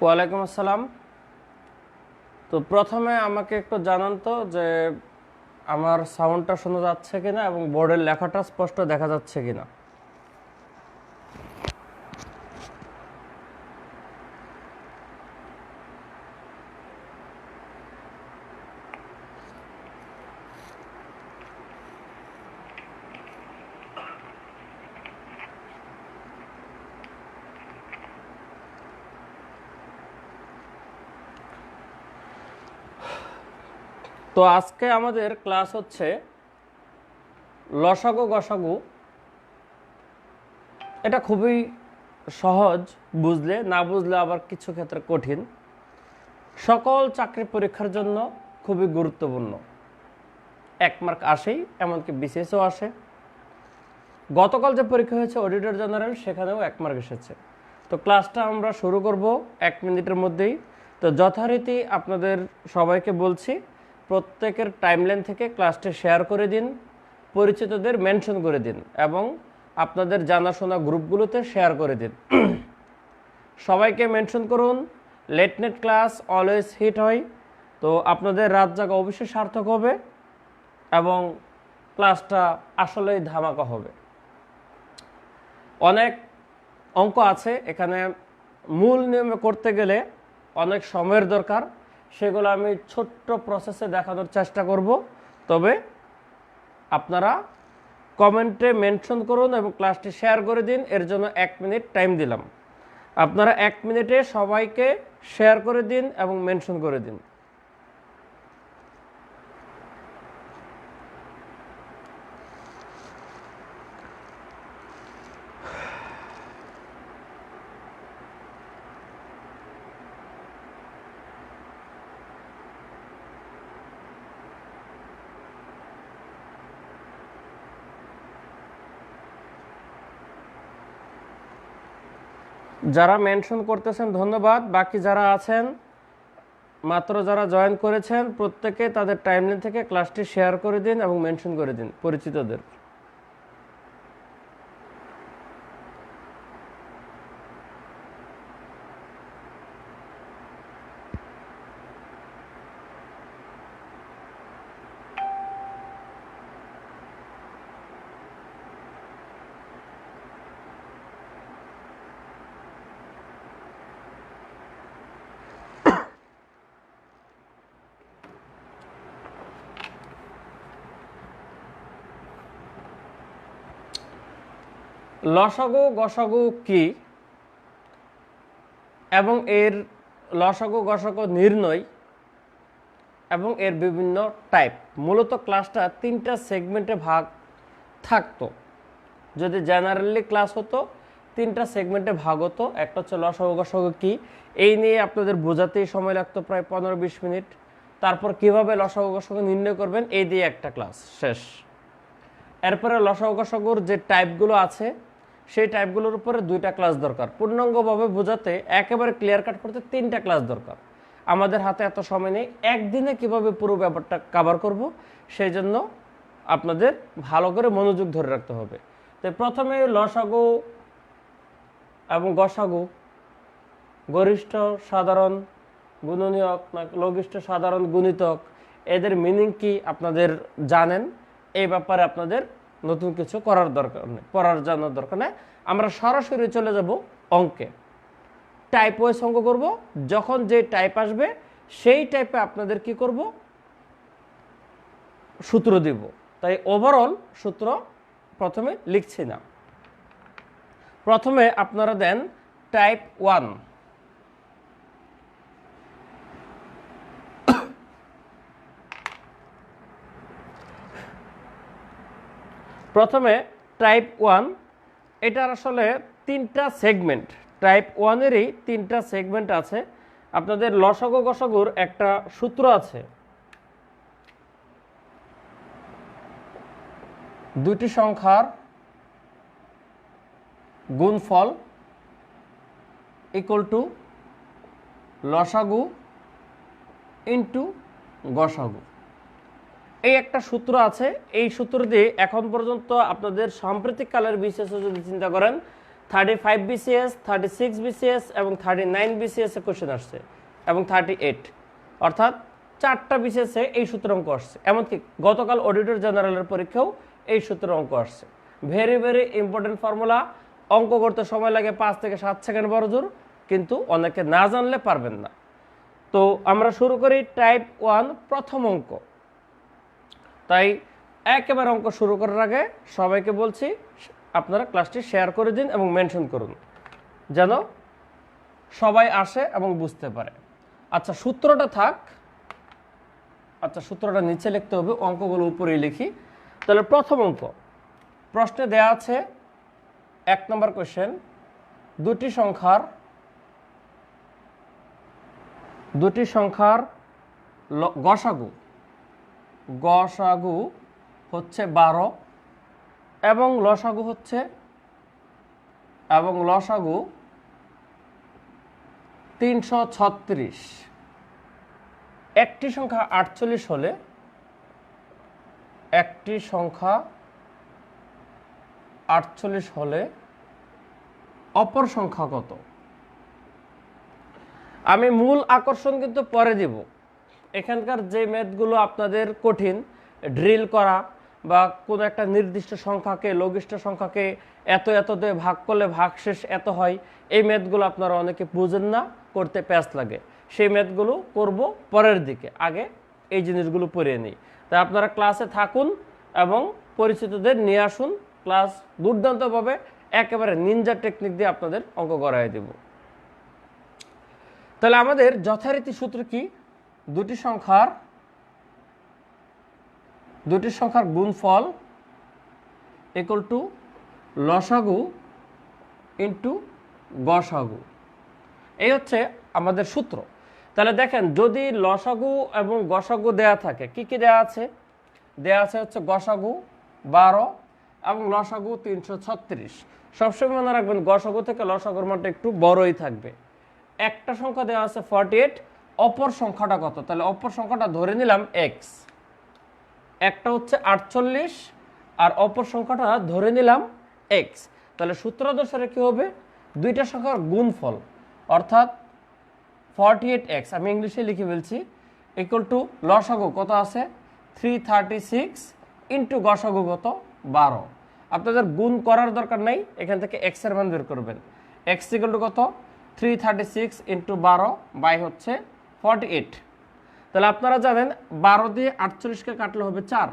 ওয়ালাইকুম আসসালাম। তো প্রথমে আমাকে একটু জানান তো যে আমার সাউন্ডটা শোনা যাচ্ছে কিনা এবং বোর্ডের লেখাটা স্পষ্ট দেখা যাচ্ছে কিনা। তো আজকে আমাদের ক্লাস হচ্ছে লসাগু গসাগু। এটা খুবই সহজ, বুঝলে না বুঝলে আবার কিছু ক্ষেত্রে কঠিন। সকল চাকরি পরীক্ষার জন্য খুবই গুরুত্বপূর্ণ। 1 মার্ক আসেই, এমনকি বিসিএসও আসে। গতকাল যে পরীক্ষা হয়েছে অডিটর জেনারেল, সেখানেও 1 মার্ক এসেছে। তো ক্লাসটা আমরা শুরু করব 1 মিনিটের মধ্যেই। তো যথারীতি আপনাদের সবাইকে বলছি, প্রত্যেকের টাইমলাইন থেকে ক্লাসটি শেয়ার করে দিন, পরিচিতদের মেনশন করে দিন এবং আপনাদের জানাশোনা গ্রুপগুলোতে শেয়ার করে দিন। সবাইকে মেনশন করুন। Late night class always hit হয়। তো আপনাদের রাত জাগা অবশ্যই সার্থক হবে এবং ক্লাসটা আসলেই ধামাকা হবে। অনেক অঙ্ক আছে এখানে, মূল নিয়মে করতে গেলে অনেক সময়ের দরকার। সেগুলো আমি ছোট্ট প্রসেসে দেখানোর চেষ্টা করব। তবে আপনারা কমেন্টে মেনশন করুন এবং ক্লাসটি শেয়ার করে দিন। এর জন্য 1 মিনিট টাইম দিলাম। আপনারা 1 মিনিটে সবাইকে শেয়ার করে দিন এবং মেনশন করে দিন। যারা মেনশন করতেছেন ধন্যবাদ। বাকি যারা আছেন, মাত্র যারা জয়েন করেছেন, প্রত্যেকে তাদের টাইমলাইন থেকে ক্লাসটি শেয়ার করে দিন এবং মেনশন করে দিন পরিচিতদের। লসাগু গসাগু কি এবং এর লসাগু গসাগু নির্ণয় এবং এর বিভিন্ন টাইপ। মূলত ক্লাসটা 3টা সেগমেন্টে ভাগ থাকতো। যদি জেনারেলি ক্লাস হতো 3টা সেগমেন্টে ভাগ হতো। একটা হচ্ছে লসাগু গসাগু কি, এই নিয়ে আপনাদের বোঝাতেই সময় লাগতো প্রায় 15-20 মিনিট। তারপর কিভাবে লসাগু গসাগু নির্ণয় করবেন, এই দিয়ে একটা ক্লাস শেষ। এরপরে লসাগু গসাগুর যে টাইপগুলো আছে, সেই টাইপগুলোর উপরে 2টা ক্লাস দরকার। পূর্ণাঙ্গভাবে বোঝাতে, একেবারে ক্লিয়ার কাট করতে 3টা ক্লাস দরকার। আমাদের হাতে এত সময় নেই। একদিনে কিভাবে পুরো ব্যাপারটা কভার করব, সেই জন্য আপনাদের ভালো করে মনোযোগ ধরে রাখতে হবে। তো প্রথমে লসাগু এবং গসাগু, গরিষ্ঠ সাধারণ গুণনীয়ক না লঘিষ্ঠ সাধারণ গুণিতক, এদের মিনিং কি আপনাদের জানেন। এই ব্যাপারে আপনাদের নতুন কিছু করার দরকার নেই, পড়ার জানার দরকার নেই। আমরা সরাসরি চলে যাব অঙ্কে। টাইপ ওয়াইজ অঙ্ক করব। যখন যে টাইপ আসবে সেই টাইপে আপনাদের কি করব, সূত্র দিব। তাই ওভারঅল সূত্র প্রথমে লিখছি না। প্রথমে আপনারা দেন টাইপ 1। প্রথমে টাইপ 1, এটার আসলে 3টা সেগমেন্ট। টাইপ 1-এরই 3টা সেগমেন্ট আছে। আপনাদের লসাগু গসাগুর একটা সূত্র আছে, 2টি সংখ্যার গুণফল ইকুয়াল টু লসাগু ইন্টু গসাগু। এই একটা সূত্র আছে। এই সূত্র দিয়ে এখন পর্যন্ত আপনাদের সাম্প্রতিক কালের বিশেষে যদি চিন্তা করেন, 35 BCS, 36 BCS এবং 39 BCS এ কোশ্চেন আসছে এবং 38, অর্থাৎ 4টা BCS এ এই সূত্র অঙ্ক আসছে। এমনকি গতকাল অডিটর জেনারেলের পরীক্ষাও এই সূত্র অঙ্ক আসছে। ভেরি ভেরি ইম্পর্টেন্ট ফর্মুলা, অঙ্ক করতে সময় লাগে 5 থেকে 7 সেকেন্ড বড় জোর, কিন্তু অনেকে না জানলে পারবেন না। তো আমরা শুরু করি টাইপ 1 প্রথম অঙ্ক। তাই একেবারে অঙ্ক শুরু করার আগে সবাইকে বলছি আপনারা ক্লাসটি শেয়ার করে দিন এবং মেনশন করুন, যেন সবাই আসে এবং বুঝতে পারে। আচ্ছা সূত্রটা থাক, আচ্ছা সূত্রটা নিচে লিখতে হবে, অঙ্কগুলো উপরেই লিখি। তাহলে প্রথম অঙ্ক, প্রশ্নে দেয়া আছে 1 নম্বর কোশ্চেন, দুটি সংখ্যার গসাগু হচ্ছে 12 এবং লসাগু 336। একটি সংখ্যা 48 হলে অপর সংখ্যা কত? আমি মূল আকর্ষণ কিন্তু পরে দিব। এখানকার যে ম্যাথগুলো আপনাদের কঠিন, ড্রিল করা বা কোনো একটা নির্দিষ্ট সংখ্যাকে, লঘিষ্ঠ সংখ্যাকে এত দিয়ে ভাগ করলে ভাগশেষ এত হয়, এই ম্যাথগুলো আপনারা অনেকে বুঝেন না, করতে প্যাচ লাগে। সেই ম্যাথগুলো করব পরের দিকে, আগে এই জিনিসগুলো পড়িয়ে নিই। তাই আপনারা ক্লাসে থাকুন এবং পরিচিতদের নিয়ে আসুন। ক্লাস দুর্দান্তভাবে একেবারে নিনজা টেকনিক দিয়ে আপনাদের অঙ্ক করাই দেব। তাহলে আমাদের যথারীতি সূত্র কি? দুটি সংখ্যার গুণফল ইকুয়াল টু লসাগু ইন্টু গসাগু, এই হচ্ছে আমাদের সূত্র। তাহলে দেখেন, যদি লসাগু এবং গসাগু দেয়া থাকে, কি কি দেয়া আছে? দেয়া আছে হচ্ছে গসাগু 12 এবং লসাগু 336। সবসময় মনে রাখবেন গসাগু থেকে লসাগুর মানটা একটু বড়ই থাকবে। একটা সংখ্যা দেওয়া আছে 48, অপর সংখ্যাটা কত? তাহলে অপর সংখ্যাটা ধরে নিলাম x, একটা হচ্ছে 48 আর অপর সংখ্যাটা ধরে নিলাম x। তাহলে সূত্র অনুসারে কি হবে? দুইটা সংখ্যার গুণফল অর্থাৎ 48x, আমি ইংলিশে লিখে ফেলছি, ইকুয়াল টু লসাগু কত আছে 336 ইন্টু গসাগু কত 12। আপনাদের গুণ করার দরকার নাই, এখান থেকে x এর মান বের করবেন। x ইকুয়াল টু কত 336 ইন্টু 12 বাই হচ্ছে 48। তাহলে আপনারা জানেন 12 দিয়ে 48কে কাটলে হবে 4,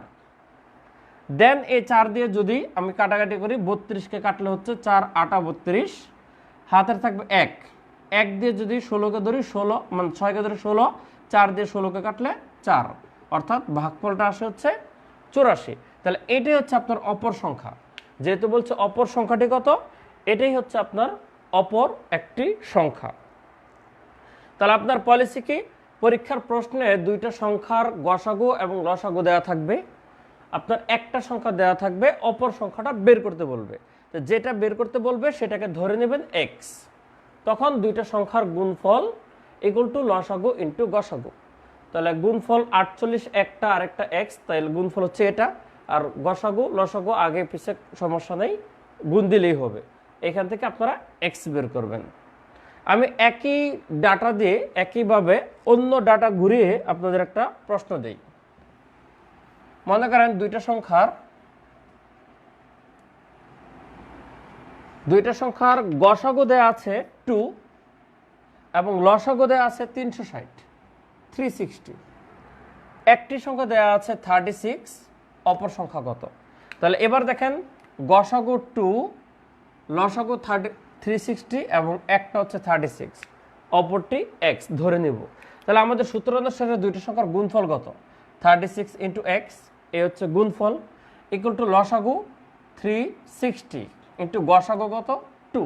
দেন এই 4 দিয়ে যদি আমি কাটাকাটি করি 32কে কাটলে হচ্ছে 4 8 32, হাতের থাকবে 1 দিয়ে যদি 16কে ধরি 16 মানে 6কে ধরি 16, 4 দিয়ে 16কে কাটলে 4, অর্থাৎ ভাগফলটা আসে হচ্ছে 84। তাহলে এটাই হচ্ছে আপনার অপর সংখ্যা। যেহেতু বলছে অপর সংখ্যাটি কত, এটাই হচ্ছে আপনার অপর একটি সংখ্যা। তাহলে আপনার পলিসি কি? পরীক্ষার প্রশ্নে দুইটা সংখ্যার গসাগু এবং লসাগু দেওয়া থাকবে, আপনার একটা সংখ্যা দেওয়া থাকবে, অপর সংখ্যাটা বের করতে বলবে। তো যেটা বের করতে বলবে সেটাকে ধরে নেবেন x, তখন দুইটা সংখ্যার গুণফল ইকুয়াল টু লসাগু ইন্টু গসাগু। তাহলে গুণফল 48 একটা আর একটা x, তাহলে গুণফল হচ্ছে এটা, আর গসাগু লসাগু আগে পিছে সমস্যা নেই, গুণ দিলেই হবে। এখান থেকে আপনারা x বের করবেন। আমি একই ডাটা দিয়ে একইভাবে অন্য ডাটা ঘুরিয়ে আপনাদের একটা প্রশ্ন দেই। মনে করেন দুইটা সংখ্যার গসাগু দেয়া আছে 2 এবং লসাগু দেয়া আছে 360 একটি সংখ্যা দেয়া আছে 36, অপর সংখ্যা কত? তাহলে এবার দেখেন গসাগু 2, লসাগু 360 এবং একটা হচ্ছে 36, অপরটি x ধরে নিব। তাহলে আমাদের সূত্র অনুসারে দুইটা সংখ্যার গুণফল কত? 36 ইন্টু x, এই হচ্ছে গুণফল, ইকুয়াল টু লসাগু 360 ইন্টু গসাগু কত 2।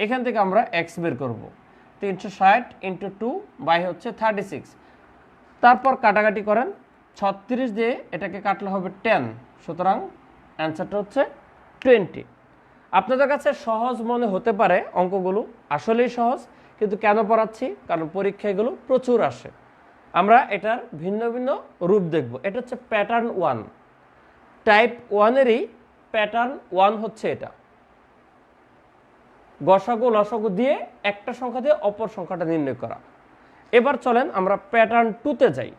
এখান থেকে আমরা x বের করব। 360 ইন্টু 2 বাই হচ্ছে 36। তারপর কাটাকাটি করেন, 36 দিয়ে এটাকে কাটলে হবে 10, সুতরাং অ্যান্সারটা হচ্ছে 20। আপনাদের কাছে সহজ মনে হতে পারে অঙ্কগুলো, আসলেই সহজ, কিন্তু কেন পড়াচ্ছি? কারণ পরীক্ষা এগুলো প্রচুর আসে। আমরা এটার ভিন্ন ভিন্ন রূপ দেখব। এটা হচ্ছে প্যাটার্ন 1, টাইপ 1 এরই প্যাটার্ন 1 হচ্ছে এটা। গসাগু লসাগু দিয়ে একটা সংখ্যা দিয়ে অপর সংখ্যাটা নির্ণয় করা। এবার চলেন আমরা প্যাটার্ন 2-তে যাই।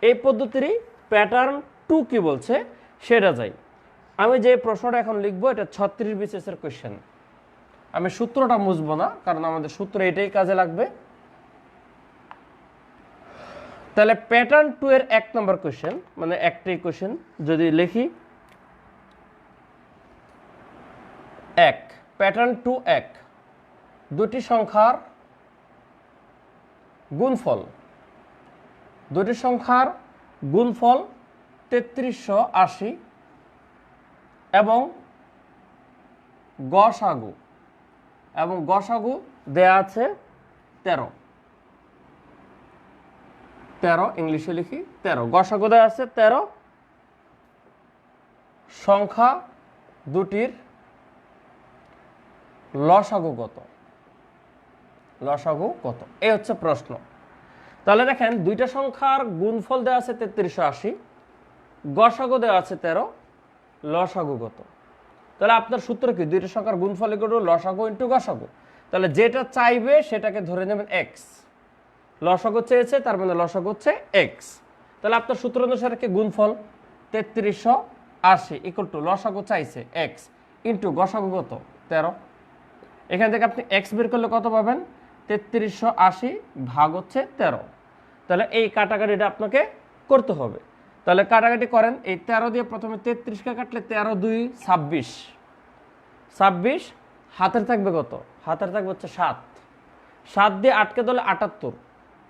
এই পদ্ধতিরই প্যাটার্ন 2 কি বলছে সেটা যাই। আমি যে প্রশ্নটা এখন লিখবো এটা 36 BCS এর কোয়েশ্চেন। আমি সূত্রটা মুছবো না, কারণ আমাদের সূত্র এটাই কাজে লাগবে। তাহলে প্যাটার্ন 2 এর 1 নম্বর কোয়েশ্চেন, মানে একটাই কোয়েশ্চেন যদি লিখি 1, প্যাটার্ন 2 1, দুটি সংখ্যার গুণফল, দুটি সংখ্যার গুণফল 3380 এবং গসাগু, এবং গসাগু দেয়া আছে 13, ইংলিশে লিখি 13, গসাগু দেয়া আছে 13, সংখ্যা দুটির লসাগু কত, লসাগু কত, এই হচ্ছে প্রশ্ন। তাহলে দেখেন দুইটা সংখ্যার গুণফল দেওয়া আছে 3380, গসাগু দেওয়া আছে 13, লসাগু কত। তাহলে আপনার সূত্র কি? দুইটা সংখ্যার গুণফল ইকুয়াল টু লসাগু ইনটু গসাগু। তাহলে যেটা চাইবে সেটাকে ধরে নেবেন এক্স, লসাগু চেয়েছে তার মানে লসাগু হচ্ছে এক্স। তাহলে আপনার সূত্র অনুসারে কি গুণফল 3380 ইকুয়াল টু লসাগু চাইছে এক্স ইনটু গসাগু কত 13। এখান থেকে আপনি এক্স বের করলে কত পাবেন? 3380 ভাগ হচ্ছে 13। তাহলে এই কাটাকাটিটা আপনাকে করতে হবে। তাহলে কাটাকাটি করেন, এই 13 দিয়ে প্রথমে 33কে কাটলে 13 2 26, 26 হাতের থাকবে কত? হাতের থাকবে হচ্ছে 7, 7 দিয়ে আটকে দিলে 78,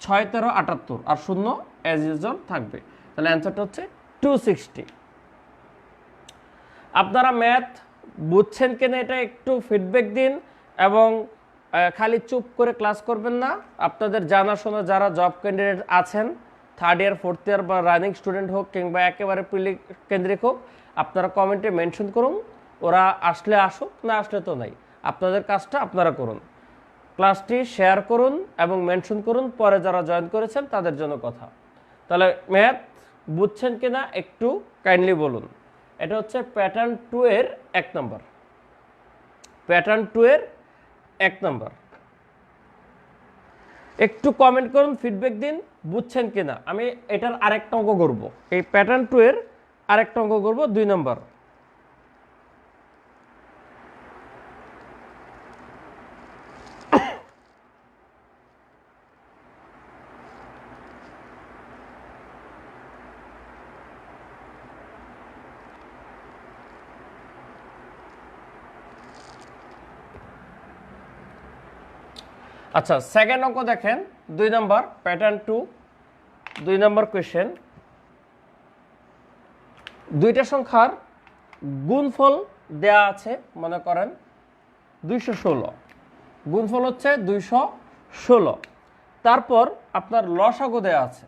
6 13 78 আর শূন্য অ্যাজ ইউজুয়াল থাকবে। তাহলে অ্যান্সারটা হচ্ছে 260। আপনারা ম্যাথ বুঝছেন কিনা এটা একটু ফিডব্যাক দিন, এবং খালি চুপ করে ক্লাস করবেন না। আপনাদের জানাশোনা যারা জব ক্যান্ডিডেট আছেন, 3rd ইয়ার 4th ইয়ার বা রানিং স্টুডেন্ট হোক কিংবা একেবারে প্রিলি কেন্দ্রিক হোক, আপনারা কমেন্টে মেনশন করুন। ওরা আসলে আসুক, না আসলে তো নাই, আপনাদের কাজটা আপনারা করুন। ক্লাসটি শেয়ার করুন এবং মেনশন করুন, পরে যারা জয়েন করেছেন তাদের জন্য কথা। তাহলে ম্যাথ বুঝছেন কিনা একটু কাইন্ডলি বলুন। এটা হচ্ছে প্যাটার্ন 2 এর 1 নম্বর, প্যাটার্ন 2 এর 1 নম্বর। একটু কমেন্ট করুন, ফিডব্যাক দিন বুঝছেন কিনা। আমি এটার আরেকটা অঙ্ক করব, এই প্যাটার্ন 2 এর আরেকটা অঙ্ক করব 2 নম্বর। আচ্ছা, সেকেন্ড অঙ্ক দেখেন 2 নম্বর, প্যাটার্ন 2 2 নম্বর কোয়েশ্চেন। দুইটা সংখ্যার গুণফল দেয়া আছে, মনে করেন 216, গুণফল হচ্ছে 216। তারপর আপনার লসাগু দেয়া আছে,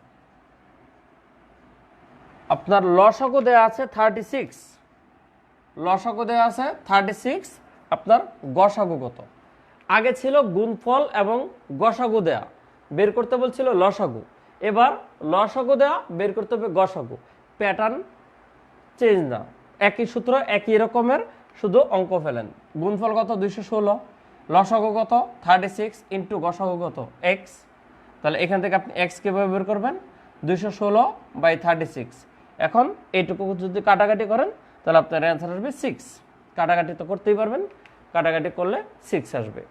আপনার লসাগু দেয়া আছে 36, লসাগু দেয়া আছে 36, আপনার গসাগু কত? আগে ছিল গুণফল এবং গসাগু দেয়া, বের করতে বলছিল লসাগু, এবার লসাগু দেয়া বের করতে হবে গসাগু। প্যাটার্ন চেঞ্জ না, একই সূত্র একই রকমের, শুধু অঙ্ক ফেলেন। গুণফল কত? 216, লসাগু কত? 36 ইন্টু গসাগু কত? এক্স। তাহলে এখান থেকে আপনি এক্স কীভাবে বের করবেন? 216/36। এখন এইটুকু যদি কাটাকাটি করেন তাহলে আপনার অ্যান্সার আসবে 6। কাটাকাটি তো করতেই পারবেন, কাটাকাটি করলে 6 আসবে।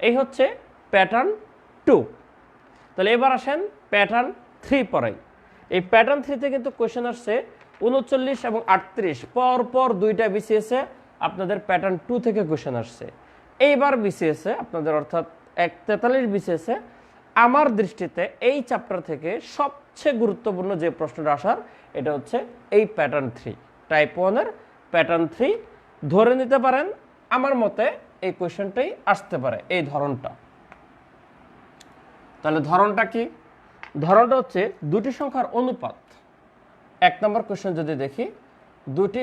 এই হচ্ছে প্যাটার্ন 2। তাহলে এবার আসেন প্যাটার্ন 3 পড়াই। এই প্যাটার্ন 3তে কিন্তু কোয়েশ্চেন আসছে 39 এবং 38, পর দুইটা বিসিএসে আপনাদের প্যাটার্ন 2 থেকে কোয়েশ্চেন আসছে। এইবার বিসিএসে আপনাদের অর্থাৎ 43 বিসিএসে আমার দৃষ্টিতে এই চ্যাপ্টার থেকে সবচেয়ে গুরুত্বপূর্ণ যে প্রশ্নটা আসার, এটা হচ্ছে এই প্যাটার্ন 3, টাইপ 1 এর প্যাটার্ন 3। ধরে নিতে পারেন আমার মতে এই কোয়েশ্চেনটাই আসতে পারে, এই ধরনটা। তাহলে ধরনটা কি? ধরনটা হচ্ছে দুটি সংখ্যার অনুপাত। 1 নম্বর কোয়েশ্চেন যদি দেখি, দুটি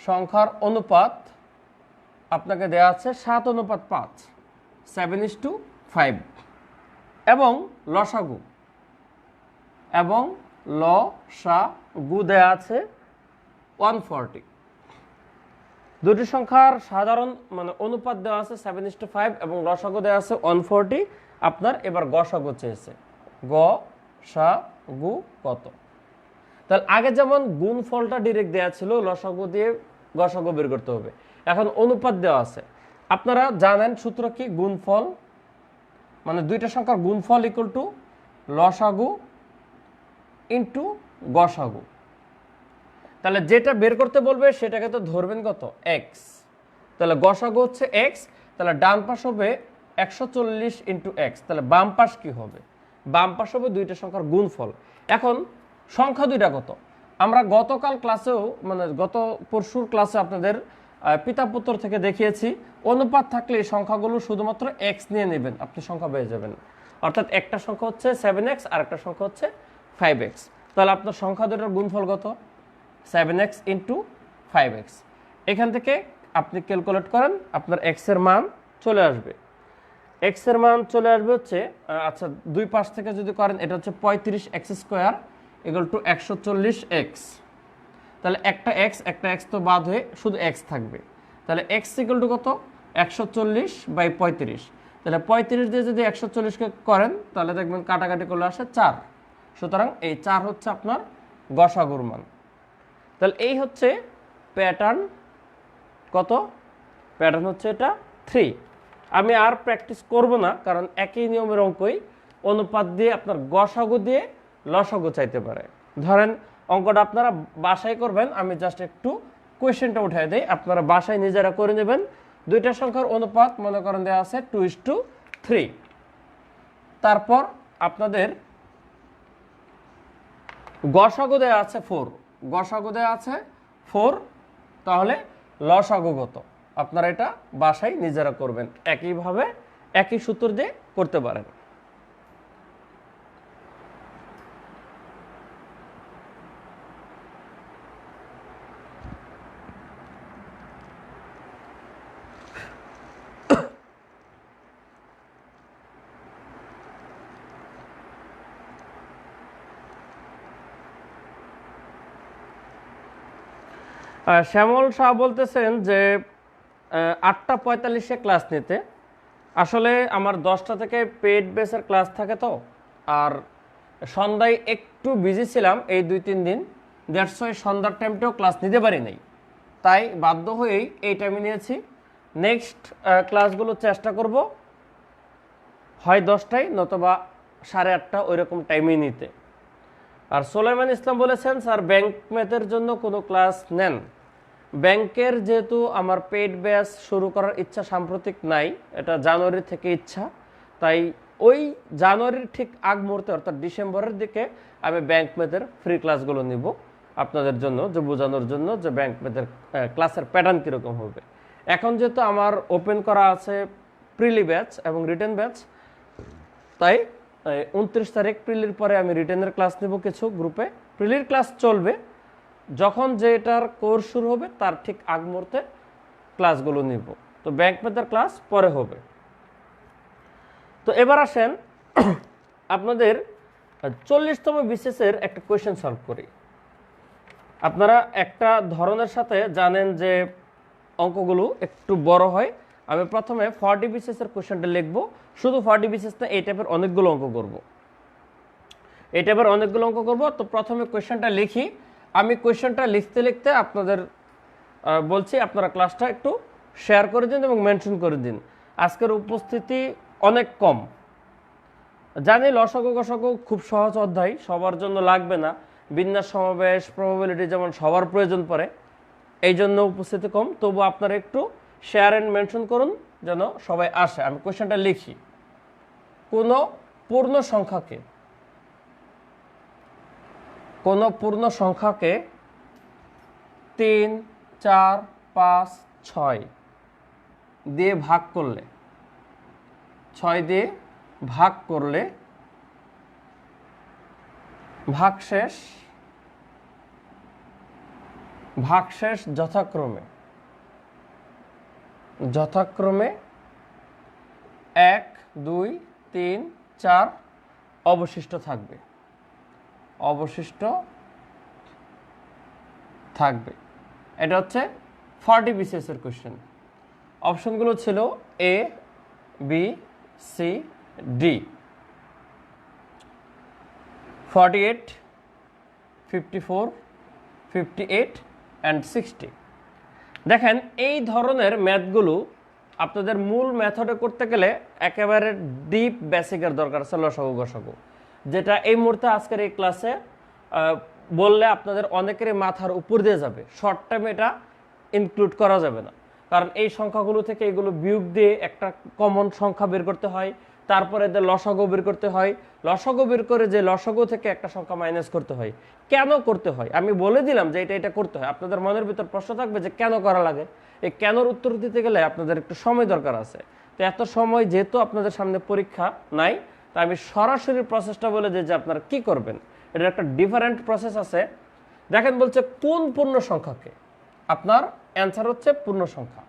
সংখ্যার অনুপাত আপনাকে দেওয়া আছে 7:5, 7:5, এবং লসাগু দেয়া আছে 140। দুটি সংখ্যার সাধারণ মানে অনুপাত দেওয়া আছে 7:5 এবং লসাগু দেওয়া আছে 140। আপনার এবার গসাগু চেয়েছে, গসাগু কত। তাহলে আগে যেমন গুণফলটা ডিরেক্ট দেওয়া ছিল, লসাগু দিয়ে গসাগু বের করতে হবে। এখন অনুপাত দেওয়া আছে, আপনারা জানেন সূত্র কি, গুণফল মানে দুইটা সংখ্যার গুণফল ইকুয়াল টু লসাগু ইন্টু গসাগু। তাহলে যেটা বের করতে বলবে সেটাকে তো ধরবেন কত, এক্স। তাহলে গসাগু হচ্ছে এক্স, তাহলে ডান পাশ হবে 140 ইন্টু এক্স। তাহলে বাম পাশ কি হবে, বাম পাশ হবে দুইটা সংখ্যার গুণফল। এখন সংখ্যা দুইটা কত, আমরা গতকাল ক্লাসেও মানে গত পরশুর ক্লাসে আপনাদের পিতা পুত্র থেকে দেখিয়েছি, অনুপাত থাকলে এই সংখ্যাগুলো শুধুমাত্র এক্স নিয়ে নেবেন, আপনি সংখ্যা পেয়ে যাবেন। অর্থাৎ একটা সংখ্যা হচ্ছে 7x আর একটা সংখ্যা হচ্ছে 5x। তাহলে আপনার সংখ্যা দুটার গুণফল কত, 7x ইন্টু 5x। এখান থেকে আপনি ক্যালকুলেট করেন, আপনার x এর মান চলে আসবে। x এর মান চলে আসবে হচ্ছে, আচ্ছা দুই পাশ থেকে যদি করেন এটা হচ্ছে 35x² ইকুয়াল টু 140x। তাহলে একটা x তো বাদ হয়ে শুধু x থাকবে। তাহলে x ইকুয়াল টু কত, 140/35। তাহলে 35 দিয়ে যদি 140কে করেন তাহলে দেখবেন কাটাকাটি করলে আসে 4। সুতরাং এই 4 হচ্ছে আপনার গসাগুর মান। তাহলে এই হচ্ছে প্যাটার্ন, কত প্যাটার্ন হচ্ছে এটা 3। আমি আর প্র্যাকটিস করব না, কারণ একই নিয়মের অঙ্কই, অনুপাত দিয়ে আপনার গসাগু দিয়ে লসাগু চাইতে পারে। ধরেন অঙ্কটা আপনারা বাসায় করবেন, আমি জাস্ট একটু কোয়েশ্চেনটা উঠাই দেই, আপনারা বাসায় নিজেরা করে নেবেন। দুইটা সংখ্যার অনুপাত মনে করেন দেওয়া আছে 2:3। তারপর আপনাদের গসাগু দেওয়া আছে 4, গসাগু দেওয়া আছে 4। তাহলে লসাগু কত, আপনারা এটা বাসায় নিজেরা করবেন, একইভাবে একই সূত্র দিয়ে করতে পারেন। শ্যামল শাহ বলতেছেন যে 8:45-এ ক্লাস নিতে। আসলে আমার 10টা থেকে পেইড বেসের ক্লাস থাকে, তো আর সন্ধ্যায় একটু বিজি ছিলাম এই 2-3 দিন, দ্যাটস ওয়াই সন্ধ্যার টাইমটাও ক্লাস নিতে পারি নাই, তাই বাধ্য হয়েই এই টাইমে নিয়েছি। নেক্সট ক্লাসগুলো চেষ্টা করব হয় 10টায় নতুবা 8:30 ওইরকম টাইমে নিতে। আর সোলাইমান ইসলাম বলেছেন স্যার ব্যাংক ম্যাথের জন্য কোনো ক্লাস নেন। ব্যাংকের যেহেতু আমার পেইড ব্যাচ শুরু করার ইচ্ছা সাম্প্রতিক নাই, এটা জানুয়ারি থেকে ইচ্ছা, তাই ওই জানুয়ারির ঠিক আগ মুহূর্তে অর্থাৎ ডিসেম্বরের দিকে আমি ব্যাংক ম্যাথের ফ্রি ক্লাসগুলো নিব আপনাদের জন্য, যে বোঝানোর জন্য যে ব্যাংক ম্যাথের ক্লাসের প্যাটার্ন কীরকম হবে। এখন যেহেতু আমার ওপেন করা আছে প্রিলি ব্যাচ এবং রিটেন ব্যাচ, তাই 29 তারিখ প্রিলির পরে আমি রিটেনের ক্লাস নেব কিছু গ্রুপে। প্রিলির ক্লাস চলবে, যখন যেটার কোর্স শুরু হবে তার ঠিক আগ মুহূর্তে ক্লাসগুলো নিব। তো ব্যাংক ম্যাথের ক্লাস পরে হবে। তো এবার আসেন আপনাদের 40তম বিসিএসের একটা কোয়েশ্চেন সলভ করি। আপনারা একটা ধরনের সাথে জানেন যে অঙ্কগুলো একটু বড় হয়। আমি প্রথমে 40 বিসিএসের কোয়েশ্চেনটা লিখবো, শুধু 40 বিসিএস না, এই টাইপের অনেকগুলো অঙ্ক করব। তো প্রথমে কোয়েশ্চেনটা লিখি। আমি কোয়েশ্চেনটা লিখতে লিখতে আপনাদের বলছি আপনারা ক্লাসটা একটু শেয়ার করে দিন এবং মেনশন করে দিন। আজকের উপস্থিতি অনেক কম, জানি লসাগু গসাগু খুব সহজ অধ্যায়, সবার জন্য লাগবে না। বিন্যাস সমাবেশ প্রবাবিলিটি যেমন সবার প্রয়োজন পড়ে, এই জন্য উপস্থিতি কম। তবু আপনারা একটু শেয়ার অ্যান্ড মেনশন করুন যেন সবাই আসে। আমি কোয়েশ্চেনটা লিখি। কোনো পূর্ণ সংখ্যাকে 3, 4, 5, 6 দিয়ে ভাগ করলে, 6 দিয়ে ভাগ করলে ভাগশেষ যথাক্রমে 1, 2, 3, 4 অবশিষ্ট থাকবে। এটা হচ্ছে 40 BCS এর কোশ্চেন। অপশনগুলো ছিল এ, বি, সি, ডি। 48, 54, 58 অ্যান্ড 60। দেখেন এই ধরনের ম্যাথগুলো আপনাদের মূল মেথডে করতে গেলে একেবারে ডিপ বেসিকের দরকার আছে, লসাগু গসাগু, যেটা এই মুহূর্তে আজকের এই ক্লাসে বললে আপনাদের অনেকেরই মাথার উপর দিয়ে যাবে। শর্ট টাইমে এটা ইনক্লুড করা যাবে না, কারণ এই সংখ্যাগুলো থেকে এগুলো বিয়োগ দিয়ে একটা কমন সংখ্যা বের করতে হয়, তারপরে এদের লসাগু বের করতে হয়, লসাগু বের করে যে লসাগু থেকে একটা সংখ্যা মাইনাস করতে হয়। কেন করতে হয় আমি বলে দিলাম যে এটা করতে হয়। আপনাদের মনের ভিতর প্রশ্ন থাকবে যে কেন করা লাগে। এই কেনর উত্তর দিতে গেলে আপনাদের একটু সময় দরকার আছে। তো এত সময় যেহেতু আপনাদের সামনে পরীক্ষা নাই, তা আমি সরাসরি প্রসেসটা বলে দিই যে আপনারা কি করবেন। এটার একটা ডিফারেন্ট প্রসেস আছে। দেখেন বলছে কোন পূর্ণ সংখ্যাকে, আপনার অ্যান্সার হচ্ছে পূর্ণ সংখ্যা।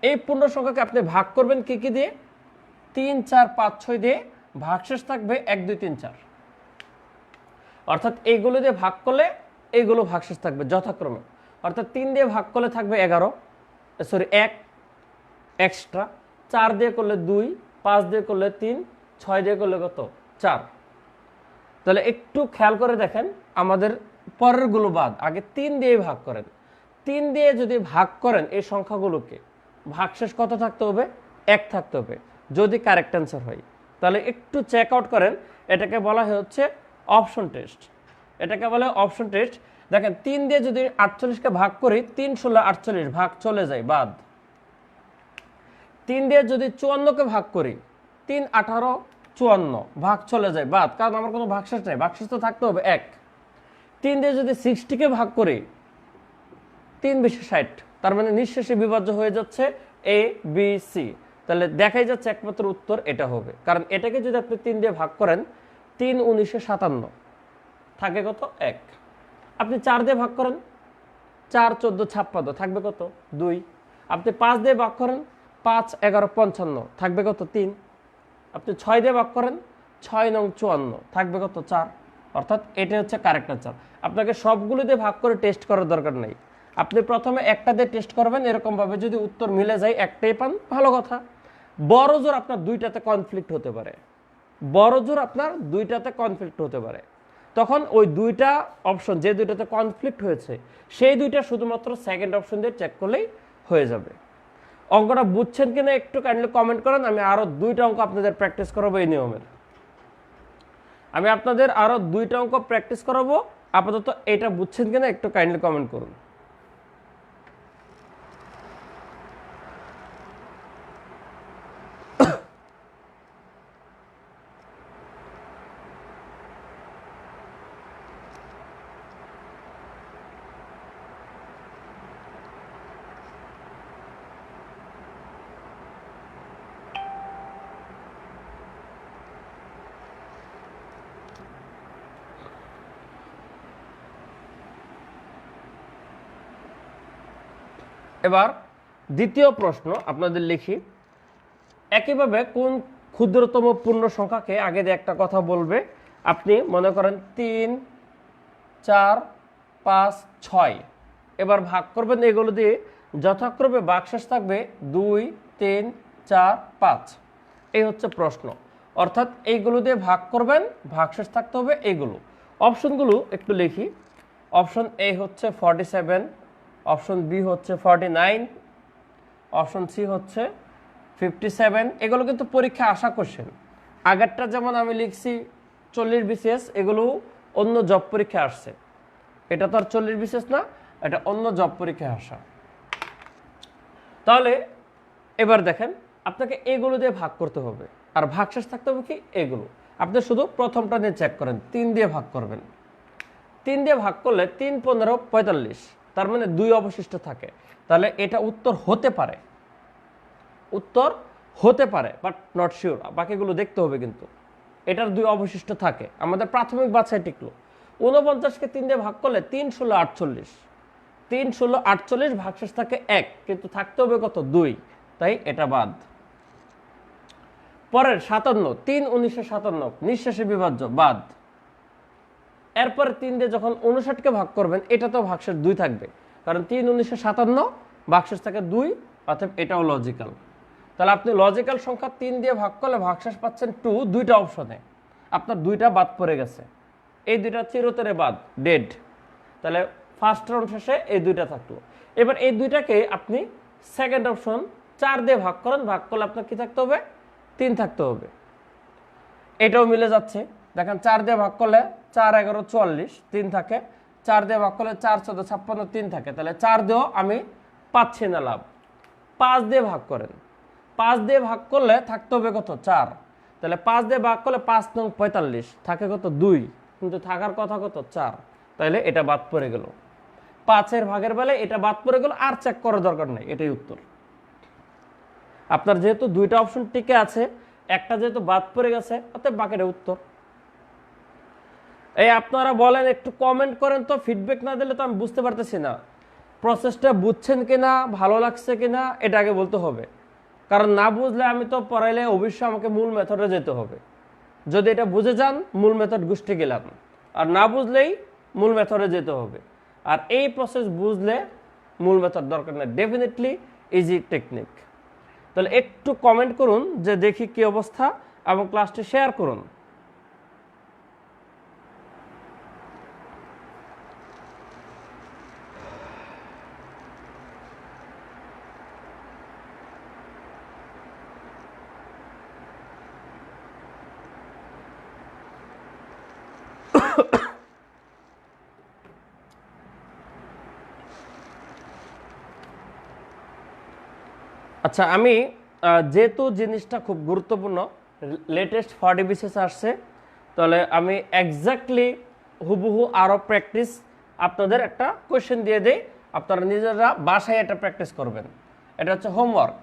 এই পূর্ণ সংখ্যাকে আপনি ভাগ করবেন কি কি দিয়ে? 3, 4, 5, 6 দিয়ে। ভাগশেষ থাকবে 1, 2, 3, 4। অর্থাৎ এইগুলো দিয়ে ভাগ করলে এইগুলো ভাগশেষ থাকবে যথাক্রমে। অর্থাৎ 3 দিয়ে ভাগ করলে থাকবে 1 এক্সট্রা, 4 দিয়ে করলে 2, 5 দিয়ে করলে 3, 6 দিয়ে করলে কত? 4। তাহলে একটু খেয়াল করে দেখেন, আমাদের পরের গুলো বাদ, আগে 3 দিয়ে ভাগ করেন। 3 দিয়ে যদি ভাগ করেন এই সংখ্যাগুলোকে, ভাগশেষ কত থাকতে হবে? 1 থাকতে হবে, যদি কারেক্ট অ্যান্সার হয়। তাহলে একটু চেক আউট করেন, এটাকে বলা হচ্ছে অপশন টেস্ট। এটাকে বলে অপশন টেস্ট। দেখেন 3 দিয়ে যদি 48কে ভাগ করি, 3 16 48, ভাগ চলে যায়, বাদ। 3 দিয়ে যদি 54কে ভাগ করি, 3 18 54, ভাগ চলে যায়, বাদ, কারণ আমার কোনো ভাগশেষ নেই, ভাগশেষ তো থাকতে হবে 1। 3 দিয়ে যদি 60কে ভাগ করি, 3 20 60, তার মানে নিঃশেষে বিভাজ্য হয়ে যাচ্ছে এ, বি, সি। তাহলে দেখাই যাচ্ছে একমাত্র উত্তর এটা হবে, কারণ এটাকে যদি আপনি 3 দিয়ে ভাগ করেন, 3 19 57, থাকে কত? 1। আপনি 4 দিয়ে ভাগ করেন, 4 14 56, থাকবে কত? 2। আপনি 5 দিয়ে ভাগ করেন, 5 11 55, থাকবে কত? 3। আপনি 6 দিয়ে ভাগ করেন, 6 9 54, থাকবে কত? 4। অর্থাৎ এটা হচ্ছে কারেক্ট আনসার। আপনাকে সবগুলো দিয়ে ভাগ করে টেস্ট করার দরকার নেই। আপনি প্রথমে একটা দিয়ে টেস্ট করবেন, এরকমভাবে যদি উত্তর মিলে যায়, একটাই পান, ভালো কথা। বড় জোর আপনার দুইটাতে কনফ্লিক্ট হতে পারে, বড় জোর আপনার দুইটাতে কনফ্লিক্ট হতে পারে। তখন ওই দুইটা অপশন, যে দুইটাতে কনফ্লিক্ট হয়েছে, সেই দুইটা শুধুমাত্র সেকেন্ড অপশন দিয়ে চেক করলেই হয়ে যাবে। অঙ্কটা বুঝছেন কিনা একটু কাইন্ডলি কমেন্ট করেন। আমি আরো 2টা অঙ্ক আপনাদের প্র্যাকটিস করাবো এই নিয়মের। আমি আপনাদের আরো 2টা অঙ্ক প্র্যাকটিস করাবো। আপাতত এটা বুঝছেন কিনা একটু কাইন্ডলি কমেন্ট করুন। এবার দ্বিতীয় প্রশ্ন আপনাদের লিখি। একইভাবে কোন ক্ষুদ্রতম পূর্ণ সংখ্যাকে, আগে দিয়ে একটা কথা বলবে, আপনি মনে করেন 3 4 5 6, এবার ভাগ করবেন এগুলো দিয়ে, যথাক্রমে ভাগশেষ থাকবে 2 3 4 5। এই হচ্ছে প্রশ্ন। অর্থাৎ এইগুলো দিয়ে ভাগ করবেন, ভাগশেষ থাকতে হবে এইগুলো। অপশনগুলো একটু লিখি। অপশন এ হচ্ছে 47, অপশন বি হচ্ছে 49, অপশন সি হচ্ছে 57। এগুলো কিন্তু পরীক্ষা আসা কোশ্চেন। আগেরটা যেমন আমি লিখছি 40 BCS, এগুলো অন্য জব পরীক্ষা আসছে। এটা তো আর 40 BCS না, এটা অন্য জব পরীক্ষায় আসা। তাহলে এবার দেখেন, আপনাকে এগুলো দিয়ে ভাগ করতে হবে, আর ভাগশেষ থাকতে হবে কি? এগুলো। আপনি শুধু প্রথমটা নিয়ে চেক করেন, 3 দিয়ে ভাগ করবেন। 3 দিয়ে ভাগ করলে 3 15 45, তার মানে 2 অবশিষ্ট থাকে। তাহলে এটা উত্তর হতে পারে, উত্তর হতে পারে, বাট নট শিওর। বাকিগুলো দেখতে হবে, কিন্তু এটার 2 অবশিষ্ট থাকে। আমাদের প্রাথমিক বাছাই টিকলো। 49কে 3 দিয়ে ভাগ করলে 3 16 48, 3 16 48, ভাগশেষ থাকে 1, কিন্তু থাকতে হবে কত? 2, তাই এটা বাদ। পরের 57, 3 19 57, নিঃশেষে বিভাজ্য, বাদ। এরপরে 3 দিয়ে যখন 59কে ভাগ করবেন, এটা তো ভাগশেষ 2 থাকবে, কারণ 3 19 57, ভাগশেষ থাকে 2, অর্থাৎ এটাও লজিক্যাল। তাহলে আপনি লজিক্যাল সংখ্যা 3 দিয়ে ভাগ করলে ভাগশেষ পাচ্ছেন 2, দুইটা অপশনে আপনার দুইটা বাদ পড়ে গেছে, এই দুইটা চিরতরে বাদ, ডেড। তাহলে ফার্স্ট রাউন্ড শেষে এই দুইটা থাকলো। এবার এই দুইটাকে আপনি সেকেন্ড অপশন 4 দিয়ে ভাগ করেন, ভাগ করলে আপনার কি থাকতে হবে? 3 থাকতে হবে। এটাও মিলে যাচ্ছে, দেখেন 4 দিয়ে ভাগ করলে 4 11 44 3 থাকে, 4 দিয়ে ভাগ করলে 4 14 56 3 থাকে। তাহলে 4 দিয়েও আমি পাচ্ছি না লাভ। 5 দিয়ে ভাগ করেন, 5 দিয়ে ভাগ করলে থাকতে হবে কত? 4। তাহলে 5 দিয়ে ভাগ করলে 5 নং 45 থাকে কত? 2, কিন্তু থাকার কথা কত? 4। তাহলে এটা বাদ পড়ে গেল, 5-এর ভাগের বেলায় এটা বাদ পড়ে গেল, আর চেক করার দরকার নেই, এটাই উত্তর। আপনার যেহেতু দুইটা অপশন টিকে আছে, একটা যেহেতু বাদ পড়ে গেছে, অতএব বাকিটা উত্তর। এই আপনারা বলেন, একটু কমেন্ট করেন তো, ফিডব্যাক না দিলে তো আমি বুঝতে পারতেছি না প্রসেসটা বুঝছেন কিনা, ভালো লাগছে কিনা, এটা আগে বলতে হবে। কারণ না বুঝলে আমি তো পড়াইলে অবশ্যই আমাকে মূল মেথডে যেতে হবে। যদি এটা বুঝে যান, মূল মেথড গোষ্ঠী গেলাম, আর না বুঝলেই মূল মেথডে যেতে হবে। আর এই প্রসেস বুঝলে মূল মেথড দরকার নেই, ডেফিনেটলি ইজি টেকনিক। তাহলে একটু কমেন্ট করুন যে দেখি কি অবস্থা, এবং ক্লাসটি শেয়ার করুন। আচ্ছা, আমি যেহেতু জিনিসটা খুব গুরুত্বপূর্ণ, লেটেস্ট 40 BCS আসছে, তাহলে আমি এক্স্যাক্টলি হুবহু আরও প্র্যাকটিস আপনাদের একটা কোয়েশ্চেন দিয়ে দিই, আপনারা নিজেরা বাসায় এটা প্র্যাকটিস করবেন। এটা হচ্ছে হোমওয়ার্ক,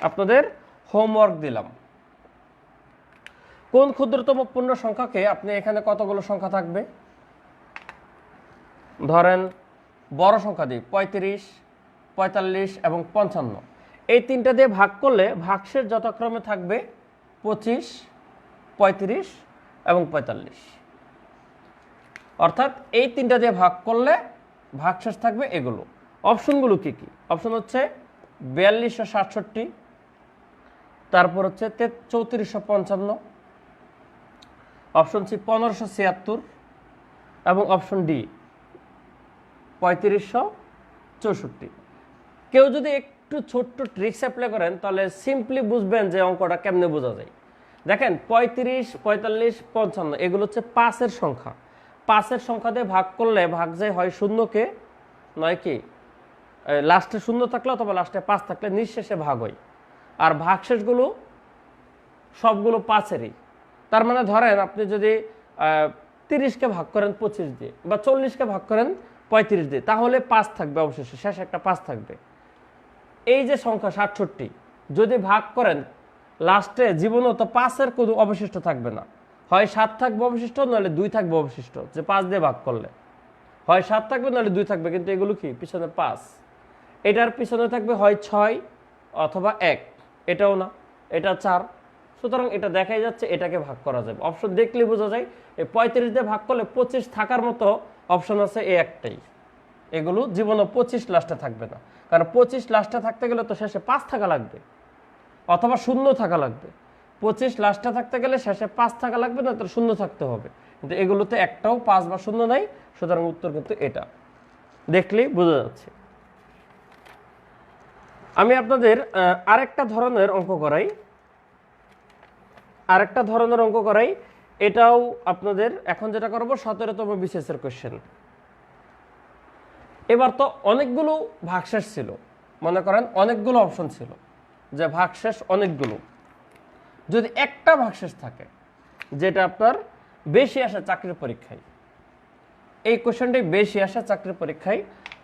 আপনাদের হোমওয়ার্ক দিলাম। কোন ক্ষুদ্রতম পূর্ণ সংখ্যাকে আপনি এখানে কতগুলো সংখ্যা থাকবে, ধরেন বড় সংখ্যা দিই 35, 45 এবং 55, এই তিনটা দিয়ে ভাগ করলে ভাগশেষ যথাক্রমে থাকবে 25, 35 এবং 45। অর্থাৎ এই তিনটা দিয়ে ভাগ করলে ভাগশেষ থাকবে এগুলো। অপশনগুলো কি কি? অপশন হচ্ছে 4267, তারপর হচ্ছে 3455, অপশন সি 1576 এবং অপশন ডি 3564। কেউ যদি একটু ছোট্ট ট্রিক্স অ্যাপ্লাই করেন তাহলে সিম্পলি বুঝবেন যে অঙ্কটা কেমনে বোঝা যায়। দেখেন 35, 45, 55 এগুলো হচ্ছে 5-এর সংখ্যা। 5-এর সংখ্যা দিয়ে ভাগ করলে ভাগ যায় হয় শূন্যকে, নয় কি লাস্টে শূন্য থাকলে অথবা লাস্টে 5 থাকলে নিঃশেষে ভাগ হয়। আর ভাগশেষগুলো সবগুলো 5-এরই। তার মানে ধরেন আপনি যদি 30কে ভাগ করেন 25 দিয়ে বা 40কে ভাগ করেন 35 দিয়ে, তাহলে 5 থাকবে অবশেষে, শেষে একটা 5 থাকবে। এই যে সংখ্যা 67 যদি ভাগ করেন লাস্টে জীবনও তো 5-এর কোনো অবশিষ্ট থাকবে না, হয় 7 থাকবে অবশিষ্ট, নইলে 2 থাকবে অবশিষ্ট। যে 5 দিয়ে ভাগ করলে হয় 7 থাকবে নইলে 2 থাকবে, কিন্তু এগুলো কি পিছনে 5, এটার পিছনে থাকবে হয় 6 অথবা 1, এটাও না, এটা 4। সুতরাং এটা দেখাই যাচ্ছে এটাকে ভাগ করা যাবে। অপশন দেখলে বোঝা যায় এই 35 দিয়ে ভাগ করলে 25 থাকার মতো অপশন আছে এই একটাই। এগুলো জীবনে 25 লাস্টে থাকবে না, কারণ 25 লাস্টে থাকতে গেলে তো শেষে 5 থাকা লাগবে অথবা শূন্য থাকা লাগবে। 25 লাস্টে থাকতে গেলে শেষে 5 থাকা লাগবে, না তো শূন্য থাকতে হবে, কিন্তু এগুলোতে একটাও 5 বা শূন্য নাই। সুতরাং উত্তর কিন্তু এটা, দেখলেই বোঝা যাচ্ছে। আমি আপনাদের আরেকটা ধরনের অঙ্ক করাই, এটাও আপনাদের এখন যেটা করবো 17তম BCS এর কোশ্চেন। এবার তো অনেকগুলো ভাগশেষ ছিল, মনে করেন অনেকগুলো অপশন ছিল, যে ভাগশেষ অনেকগুলো, যদি একটা ভাগশেষ থাকে যেটা আপনার বেশি আসে চাকরির পরীক্ষায়, এই কোশ্চেনটাই বেশি আসে চাকরির পরীক্ষায়।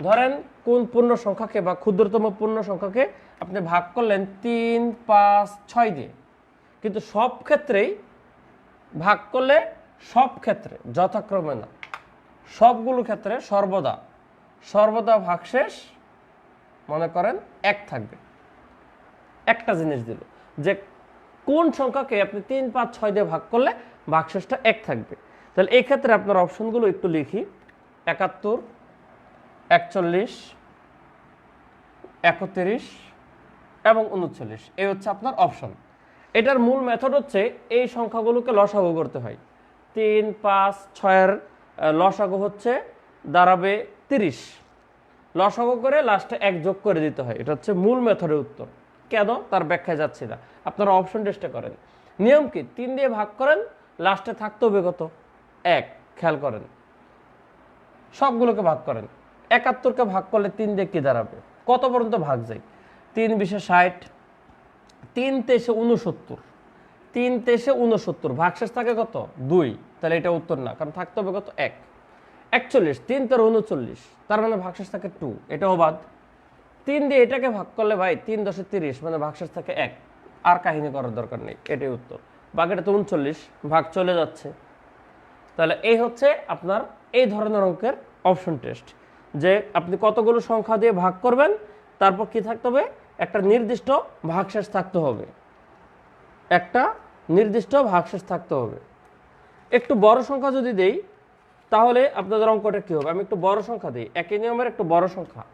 ধরেন কোন পূর্ণ সংখ্যাকে বা ক্ষুদ্রতম পূর্ণ সংখ্যাকে আপনি ভাগ করলেন 3, 5, 6 দিয়ে, কিন্তু সব ক্ষেত্রেই ভাগ করলে সব ক্ষেত্রে যথাক্রমে না, সবগুলো ক্ষেত্রে সর্বদা ভাগশেষ মনে করেন 1 থাকবে। একটা জিনিস দিল যে কোন সংখ্যাকে আপনি 3, 5, 6 দিয়ে ভাগ করলে ভাগশেষটা 1 থাকবে। তাহলে এই ক্ষেত্রে আপনার অপশনগুলো একটু লিখি, 71, 41, 31 এবং 39, এই হচ্ছে আপনার অপশন। এটার মূল মেথড হচ্ছে এই সংখ্যাগুলোকে লসাগু করতে হয়। 3, 5, 6-এর লসাগু হচ্ছে দাঁড়াবে 30, লসাগু করে লাস্টে 1 যোগ করে দিতে হয়। এটা হচ্ছে মূল মেথডের উত্তর। কেন তার ব্যাখ্যায় যাচ্ছি না, আপনারা অপশন টেস্টে করেন। নিয়ম কি, 3 দিয়ে ভাগ করেন, লাস্টে থাকতে হবে কত, 1। খেয়াল করেন, সবগুলোকে ভাগ করেন। 71কে ভাগ করলে 3 দিয়ে কি দাঁড়াবে, কত পর্যন্ত ভাগ যায়, 3 20 60, 3 23 69, 3 23 69, ভাগশেষ থাকে কত, 2। তাহলে এটা উত্তর না, কারণ থাকতে হবে কত, 1। 41, 3 13 39, তার মানে ভাগশেষ থাকে 2, এটাও বাদ। 3 দিয়ে এটাকে ভাগ করলে ভাই 3 10 30, মানে ভাগশেষ থাকে 1। আর কাহিনী করার দরকার নেই, এটাই উত্তর। বাকিটা তো 39, ভাগ চলে যাচ্ছে। তাহলে এই হচ্ছে আপনার এই ধরনের অঙ্কের অপশন টেস্ট, যে আপনি কতগুলো সংখ্যা দিয়ে ভাগ করবেন, তারপর কি থাকতে হবে, একটা নির্দিষ্ট ভাগশেষ থাকতে হবে, একটা নির্দিষ্ট ভাগশেষ থাকতে হবে। একটু বড় সংখ্যা যদি দেই তাহলে আপনাদের অঙ্কটা কি হবে, আমি একটু বড় সংখ্যা দিই, একই নিয়মের একটু বড় সংখ্যা।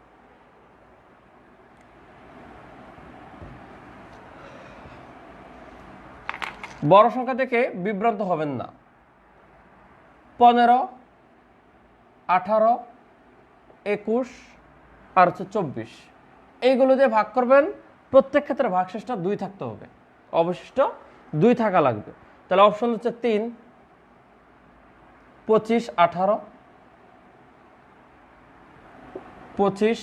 বড় সংখ্যা থেকে বিভ্রান্ত হবেন না। 15, 18, 21 আর হচ্ছে 24, এইগুলো দিয়ে ভাগ করবেন। প্রত্যেক ক্ষেত্রে ভাগশেষটা 2 থাকতে হবে, অবশিষ্ট 2 থাকা লাগবে। তাহলে অপশন হচ্ছে 3, 25, 18, 25,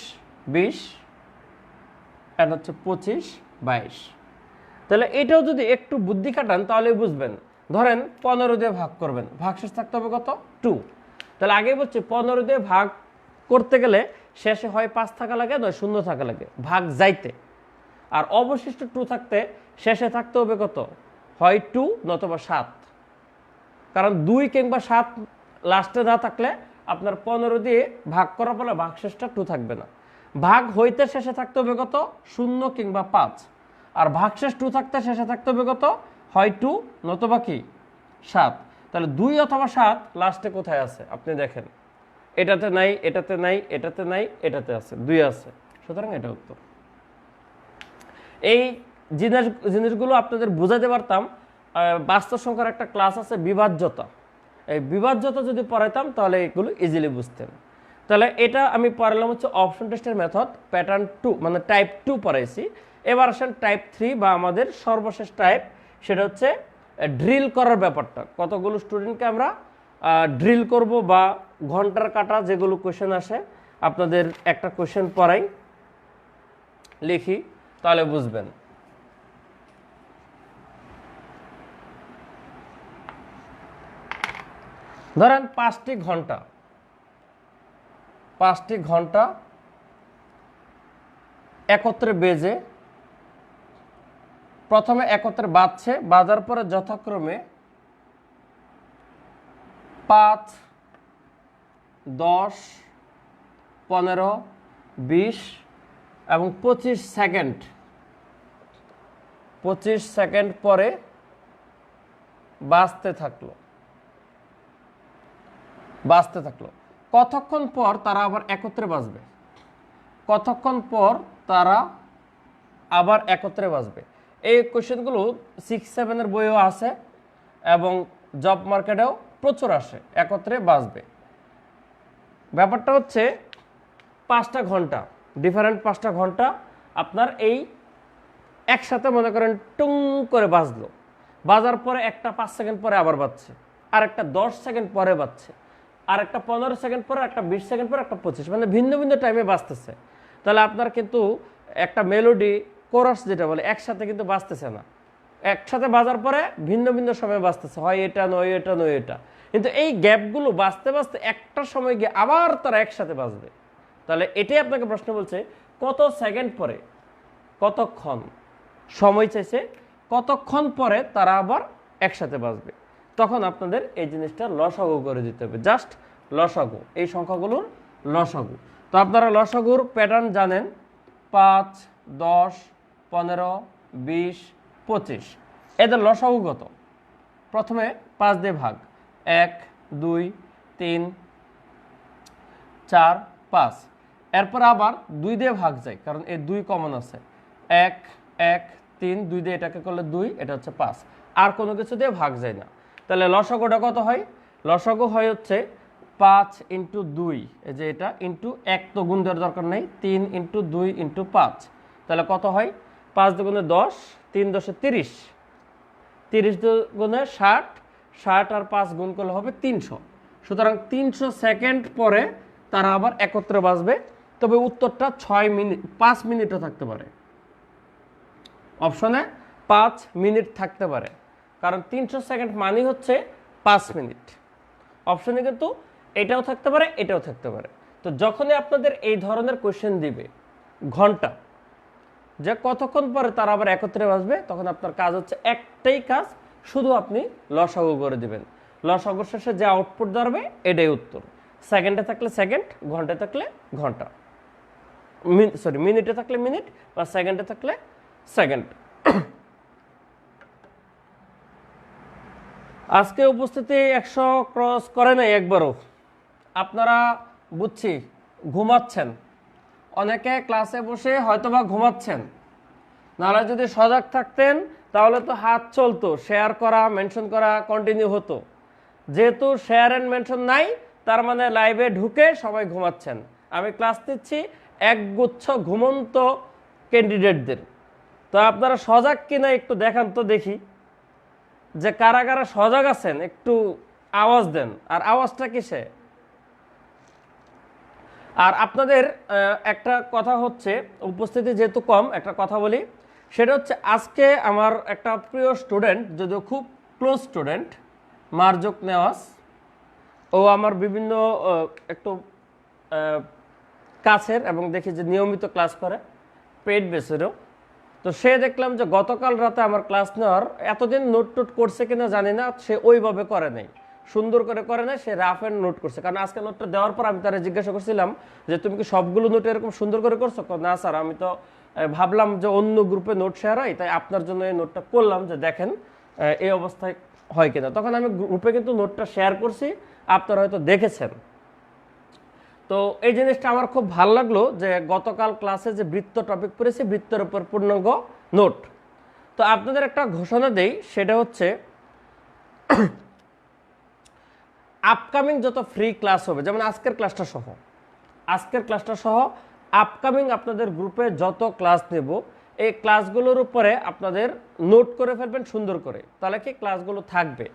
20 আর হচ্ছে 25, 22। তাহলে এটাও যদি একটু বুদ্ধি খাটান তাহলে বুঝবেন। ধরেন 15 দিয়ে ভাগ করবেন, ভাগশেষ থাকতে হবে কত, 2। তাহলে আগে বলছি 15 দিয়ে ভাগ করতে গেলে শেষে হয় 5 থাকা লাগে, নয় 0 থাকা লাগে ভাগ যাইতে। আর অবশিষ্ট 2 থাকতে শেষে থাকতে হবে কত, হয় 2 নতুবা 7। কারণ 2 কিংবা 7 লাস্টে না থাকলে আপনার 15 দিয়ে ভাগ করার ফলে ভাগশেষটা 2 থাকবে না। ভাগ হইতে শেষে থাকতে হবে কত, 0 কিংবা 5। আর ভাগশেষ 2 থাকতে শেষে থাকতে হবে কত, হয় 2 নতুবা কি 7। তাহলে 2 অথবা 7 লাস্টে কোথায় আছে আপনি দেখেন, এটাতে নাই, এটাতে নাই, এটাতে নাই, এটাতে আছে, 2 আছে, সুতরাং এটা উত্তর। এই জিনিসগুলো আপনাদের বোঝাতে পারতাম। বাস্তব সংখ্যার একটা ক্লাস আছে বিভাজ্যতা, এই বিভাজ্যতা যদি পড়াইতাম তাহলে এগুলো ইজিলি বুঝতেন। তাহলে এটা আমি পড়ালাম হচ্ছে অপশন টেস্টের মেথড, প্যাটার্ন 2 মানে টাইপ 2 পড়াইছি। এবার আসেন টাইপ 3 বা আমাদের সর্বশেষ টাইপ, সেটা হচ্ছে ড্রিল করার ব্যাপারটা। কতগুলো স্টুডেন্টকে আমরা ড্রিল করব বা ঘন্টার কাটা যেগুলো কোয়েশ্চেন আসে, আপনাদের একটা কোয়েশ্চেন পড়াই, লিখি, তাহলে বুঝবেন। ধরেন 5টি ঘন্টা একত্রে বেজে, প্রথমে একত্রে বাজছে, বাজার পরে যথাক্রমে 5, 10, 15, 20 এবং 25 সেকেন্ড পরে বাজতে থাকলো। কতক্ষণ পর তারা আবার একত্রে বাজবে, এই কোশ্চেনগুলো 6-7 বইও আছে এবং জব মার্কেটেও প্রচুর আসে, একত্রে বাজবে। ব্যাপারটা হচ্ছে 5টা ঘন্টা, ডিফারেন্ট 5টা ঘন্টা আপনার এই একসাথে মনে করেন টুং করে বাজলো, বাজার পরে একটা 5 সেকেন্ড পরে আবার বাজছে, আর একটা 10 সেকেন্ড পরে বাজছে, আর একটা 15 সেকেন্ড পরে, একটা 20 সেকেন্ড পরে, একটা 25, মানে ভিন্ন ভিন্ন টাইমে বাজতেছে। তাহলে আপনার কিন্তু একটা মেলোডি কোরাস যেটা বলে একসাথে কিন্তু বাজতেছে না, একসাথে বাজার পরে ভিন্ন ভিন্ন সময় বাজতেছে, হয় এটা নয় এটা নয় এটা। কিন্তু এই গ্যাপগুলো বাজতে বাজতে একটা সময় গিয়ে আবার তারা একসাথে বাজবে। তাহলে এটাই আপনাকে প্রশ্ন বলছে কত সেকেন্ড পরে, কতক্ষণ সময় চাইছে, কতক্ষণ পরে তারা আবার একসাথে বাজবে। তখন আপনাদের এই জিনিসটা লসাগু করে দিতে হবে, জাস্ট লসাগু, এই সংখ্যাগুলোর লসাগু। তো আপনারা লসাগুর প্যাটার্ন জানেন, 5, 10, 15, 20, 25, এদের লসাগু কত। প্রথমে 5 দিয়ে ভাগ, 1, 2, 3, 4, 5। এরপর আবার 2 দিয়ে ভাগ যায়, কারণ এই 2 কমন আছে। 1 1 3, 2 দিয়ে এটাকে করলে 2, এটা হচ্ছে 5, আর কোনো কিছু দিয়ে ভাগ যায় না। তাহলে লসাগুটা কত হয়? লসাগু হয় হচ্ছে 5 × 2, এই যে এটা ইন্টু 1 তো গুণ দেওয়ার দরকার নেই, 3 × 2 × 5, তাহলে কত হয়? 5 দুগুণে 10, 3 10 30, 30 দুগুণে 60, 60 আর 5 গুণ করলে হবে 300। সুতরাং 300 সেকেন্ড পরে তারা আবার একত্রে বাজবে, তবে উত্তরটা 5 মিনিটও থাকতে পারে। অপশনে 5 মিনিট থাকতে পারে, কারণ 300 সেকেন্ড মানে হচ্ছে 5 মিনিট। অপশনে কিন্তু এটাও থাকতে পারে, এটাও থাকতে পারে। তো যখনই আপনাদের এই ধরনের কোয়েশ্চেন দিবে ঘন্টা, যে কতক্ষণ পরে তারা আবার একত্রে বাজবে, তখন আপনার কাজ হচ্ছে একটাই কাজ, শুধু আপনি লসাগু করে দিবেন। লসাগু শেষে যে আউটপুট দাঁড়াবে এটাই উত্তর। সেকেন্ডে থাকলে সেকেন্ড, ঘন্টায় থাকলে ঘন্টা, মিনিটে থাকলে মিনিট, বা সেকেন্ডে থাকলে সেকেন্ড। আজকে উপস্থিতি 100 ক্রস করে নাই একবারও। আপনারা বুঝছি ঘুমাচ্ছেন, অনেকে ক্লাসে বসে হয়তোবা ঘুমাচ্ছেন, নাহলে যদি সজাগ থাকতেন তাহলে তো হাত চলতো, শেয়ার করা মেনশন করা কন্টিনিউ হতো। যেহেতু শেয়ার অ্যান্ড মেনশন নাই, তার মানে লাইভে ঢুকে সবাই ঘুমাচ্ছেন। আমি ক্লাস নিচ্ছি একগুচ্ছ ঘুমন্ত ক্যান্ডিডেটদের। তো আপনারা সজাগ কিনা একটু দেখান তো দেখি, যে কারা কারা সজাগ আছেন একটু আওয়াজ দেন। আর আওয়াজটা কিসে? আর আপনাদের একটা কথা হচ্ছে, উপস্থিতি যেহেতু কম, একটা কথা বলি, সেটা হচ্ছে আজকে আমার একটা প্রিয় স্টুডেন্ট, যদিও খুব ক্লোজ স্টুডেন্ট, মার্জক নেওয়াজ, ও আমার বিভিন্ন একটু কাছের এবং দেখি যে নিয়মিত ক্লাস করে পেইড বেসেরও। তো সে দেখলাম যে গতকাল রাতে আমার ক্লাস নেওয়ার, এতদিন নোট টোট করছে কিনা জানি না, সে ওইভাবে করে নাই, সুন্দর করে নাই, সে রাফ অ্যান্ড নোট করছে। কারণ আজকে নোটটা দেওয়ার পর আমি তারা জিজ্ঞাসা করছিলাম যে তুমি কি সবগুলো নোট এরকম সুন্দর করে করছো? না স্যার, আমি তো ভাবলাম যে অন্য গ্রুপে নোট শেয়ার হয়, তাই আপনার জন্য এই নোটটা করলাম, যে দেখেন এই অবস্থায় হয় কিনা। তখন আমি গ্রুপে কিন্তু নোটটা শেয়ার করছি, আপনারা হয়তো দেখেছেন। তো এই জিনিসটা আমার খুব ভালো লাগলো, যে গতকাল ক্লাসে যে বৃত্ত টপিক পড়েছি, বৃত্তের উপর পূর্ণাঙ্গ নোট। তো আপনাদের একটা ঘোষণা দেই, সেটা হচ্ছে আপকামিং যত ফ্রি ক্লাস হবে, যেমন আজকের ক্লাসটা সহ আপকামিং আপনাদের গ্রুপে যত ক্লাস নেব, এই ক্লাসগুলোর উপরে আপনাদের নোট করে ফেলবেন সুন্দর করে, তাহলে কি ক্লাসগুলো থাকবে।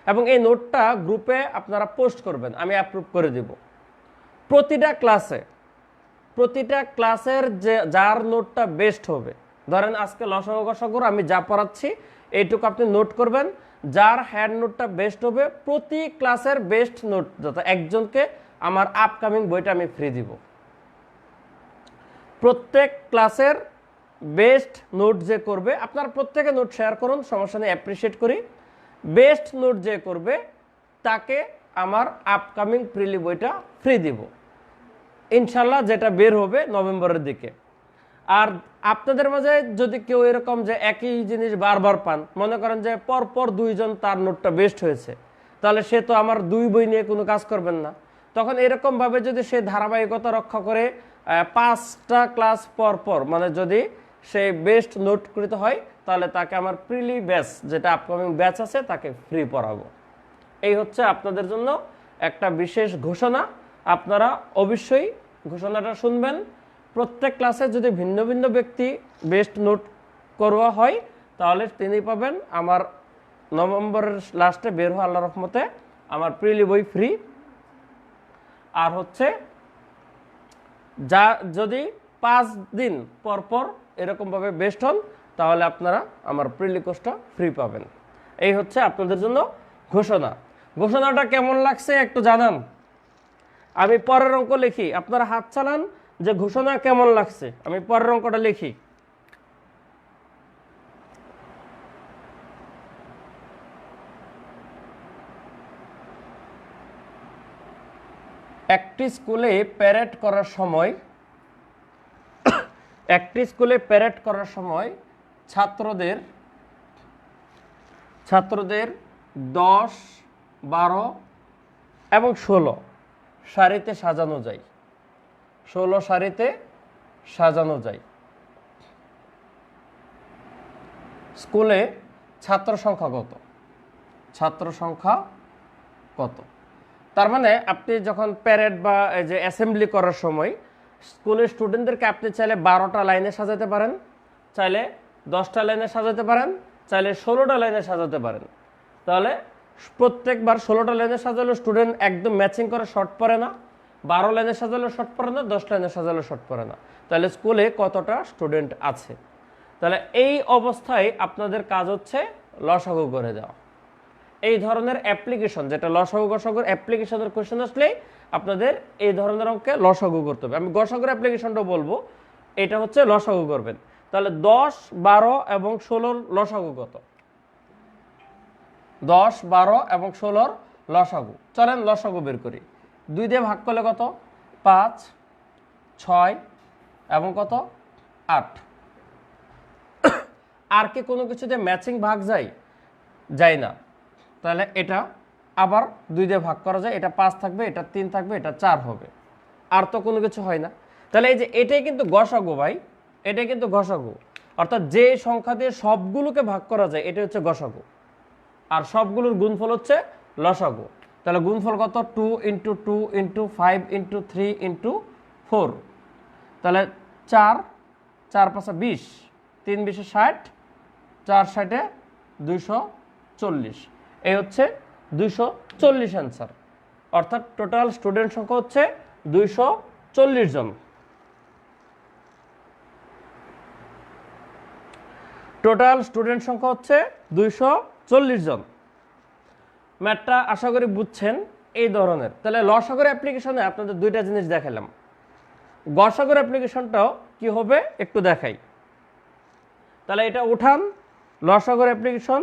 এবং এই নোটটা গ্রুপে আপনারা পোস্ট করবেন, আমি অ্যাপ্রুভ করে দিব। প্রতিটা ক্লাসের যে যার নোটটা বেস্ট হবে, ধরেন আজকে লসাগু গসাগুর আমি যা পড়াচ্ছি এইটুকু আপনি নোট করবেন, যার হ্যান্ড নোটটা বেস্ট হবে, প্রতি ক্লাসের বেস্ট নোট যত একজনকে আমার আপকামিং বইটা আমি ফ্রি দিব। প্রত্যেক ক্লাসের বেস্ট নোট যে করবে, আপনারা প্রত্যেকে নোট শেয়ার করুন, সমস্যা নেই, অ্যাপ্রিসিয়েট করি। বেস্ট নোট যে করবে তাকে আমার আপকামিং প্রিলি বইটা ফ্রি দিব ইনশাল্লাহ, যেটা বের হবে নভেম্বরের দিকে। আর আপনাদের মাঝে যদি কেউ এরকম যে একই জিনিস বারবার পান, মনে করেন যে পরপর 2 জন তার নোটটা বেস্ট হয়েছে, তাহলে সে তো আমার 2 বই নিয়ে কোনো কাজ করবেন না। তখন এরকমভাবে যদি সে ধারাবাহিকতা রক্ষা করে 5টা ক্লাস পর মানে যদি সে বেস্ট নোটকৃত হয়, তাহলে তাকে আমার প্রিলি ব্যাচ, যেটা আপকামিং ব্যাচ আছে, তাকে ফ্রি পড়াবো। এই হচ্ছে আপনাদের জন্য একটা বিশেষ ঘোষণা। আপনারা অবশ্যই ঘোষণাটা শুনবেন। প্রত্যেক ক্লাসে যদি ভিন্ন ভিন্ন ব্যক্তি বেস্ট নোট করোয়া হয়, তাহলে তিনি পাবেন আমার নভেম্বরের লাস্টে বের হওয়া আল্লাহর রহমতে আমার প্রিলি বই ফ্রি। আর হচ্ছে যা যদি 5 দিন পর এরকমভাবে বেস্ট হন, তাহলে আপনারা আমার প্রিলি কোর্সটা ফ্রি পাবেন। এই হচ্ছে আপনাদের জন্য ঘোষণাটা কেমন লাগছে একটু জানান। আমি পরের অঙ্ক লিখি, আপনারা হাত চালান যে ঘোষণা কেমন লাগছে, আমি পরের অঙ্কটা লিখি। একটি স্কুলে প্যারেড করার সময় ছাত্রদের 10, 12 এবং 16 সারিতে সাজানো যায়। 16 সারিতে সাজানো যায়। স্কুলে ছাত্র সংখ্যা কত? ছাত্র সংখ্যা কত? তার মানে আপনি যখন প্যারেড বা এই যে অ্যাসেম্বলি করার সময় স্কুলের স্টুডেন্টদেরকে আপনি চাইলে 12টা লাইনে সাজাতে পারেন, চাইলে 10টা লাইনে সাজাতে পারেন, চাইলে 16টা লাইনে সাজাতে পারেন। তাহলে প্রত্যেকবার 16টা লাইনে সাজালে স্টুডেন্ট একদম ম্যাচিং করে শর্ট পড়ে না, 12 লাইনে সাজালে শর্ট পড়ে না, 10 লাইনে সাজালে শর্ট পড়ে না। তাহলে স্কুলে কতটা স্টুডেন্ট আছে? তাহলে এই অবস্থায় আপনাদের কাজ হচ্ছে লসাগু করে দেওয়া। এই ধরনের অ্যাপ্লিকেশন, যেটা লসাগু গসাগুর অ্যাপ্লিকেশনের কোয়েশ্চেন আসলেই আপনাদের এই ধরনের অঙ্কে লসাগু করতে হবে। আমি গসাগুর অ্যাপ্লিকেশনটাও বলবো, এটা হচ্ছে লসাগু করবেন। তাহলে 10, 12 এবং 16 লসাগু কত? 10, 12 এবং 16 লসাগু। চলেন লসাগু বের করি। 2 দিয়ে ভাগ করলে কত? 5, 6 এবং কত? 8। আর কি কোনো কিছুতে ম্যাচিং ভাগ যায় না। তাহলে এটা আবার 2 দিয়ে ভাগ করা যায়, এটা 5 থাকবে, এটা 3 থাকবে, এটা 4 হবে। আর তো কোনো কিছু হয় না। তাহলে এই যে এটাই কিন্তু গসাগু ভাই, এটাই কিন্তু গসাগু। অর্থাৎ যে সংখ্যা দিয়ে সবগুলোকে ভাগ করা যায় এটা হচ্ছে গসাগু, আর সবগুলোর গুণফল হচ্ছে লসাগু। তাহলে গুণফল কত? 2 × 2 × 5 × 3 × 4। তাহলে 4, 4 × 5 = 20, 3 × 20 = 60, 4 × 60 = 240। এই হচ্ছে 240 অ্যান্সার। অর্থাৎ টোটাল স্টুডেন্ট সংখ্যা হচ্ছে 240 জন। টোটাল স্টুডেন্ট সংখ্যা হচ্ছে 240 জন। ম্যাথটা আশা করি বুঝছেন এই ধরনের। তাহলে লসাগুর অ্যাপ্লিকেশনে আপনাদের 2টা জিনিস দেখালাম। গসাগুর অ্যাপ্লিকেশনটাও কি হবে একটু দেখাই। তাহলে এটা উঠান, লসাগুর অ্যাপ্লিকেশন।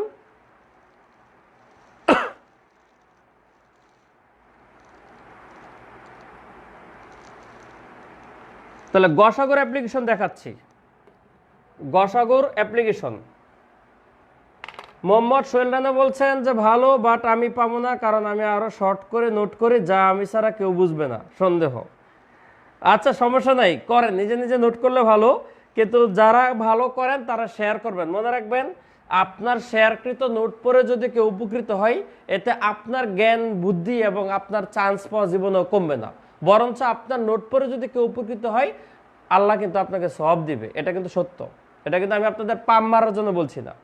তাহলে গসাগুর অ্যাপ্লিকেশন দেখাচ্ছি। গসাগুর অ্যাপ্লিকেশন মোহাম্মদ সোহেল রানা বলছেন যে ভালো, বাট আমি পাবো না, কারণ আমি আরো শর্ট করে নোট করি, যা আমি ছাড়া কেউ বুঝবে না, সন্দেহ। আচ্ছা সমস্যা নাই, করেন, নিজে নিজে নোট করলে ভালো, কিন্তু যারা ভালো করেন তারা শেয়ার করবেন। মনে রাখবেন, আপনার শেয়ারকৃত নোট পড়ে যদি কেউ উপকৃত হয়, এতে আপনার জ্ঞান বুদ্ধি এবং আপনার চান্স পাওয়া জীবনেও কমবে না, বরঞ্চ আপনার নোট পড়ে যদি কেউ উপকৃত হয় আল্লাহ কিন্তু আপনাকে সওয়াব দিবে। এটা কিন্তু সত্য, এটা কিন্তু আমি আপনাদের পাম মারার জন্য বলছি না।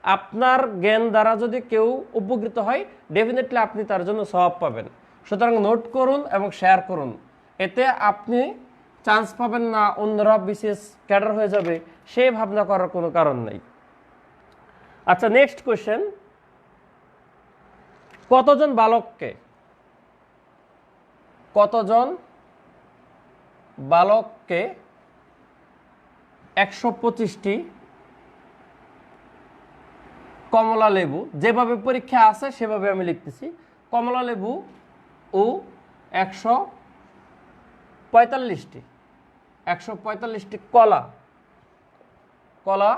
আপনার জ্ঞান দ্বারা যদি কেউ উপকৃত হয় ডেফিনেটলি আপনি তার জন্য সওয়াব পাবেন। সুতরাং নোট করুন এবং শেয়ার করুন, এতে আপনি চান্স পাবেন না, অন্যরা বিশেষ ক্যাডার হয়ে যাবে, সেই ভাবনা করার কোনো কারণ নেই। আচ্ছা নেক্সট কোয়েশ্চেন, কতজন বালককে 125টি কমলা লেবু, যেভাবে পরীক্ষা আছে সেভাবে আমি লিখতেছি, কমলা লেবু ও 145টি কলা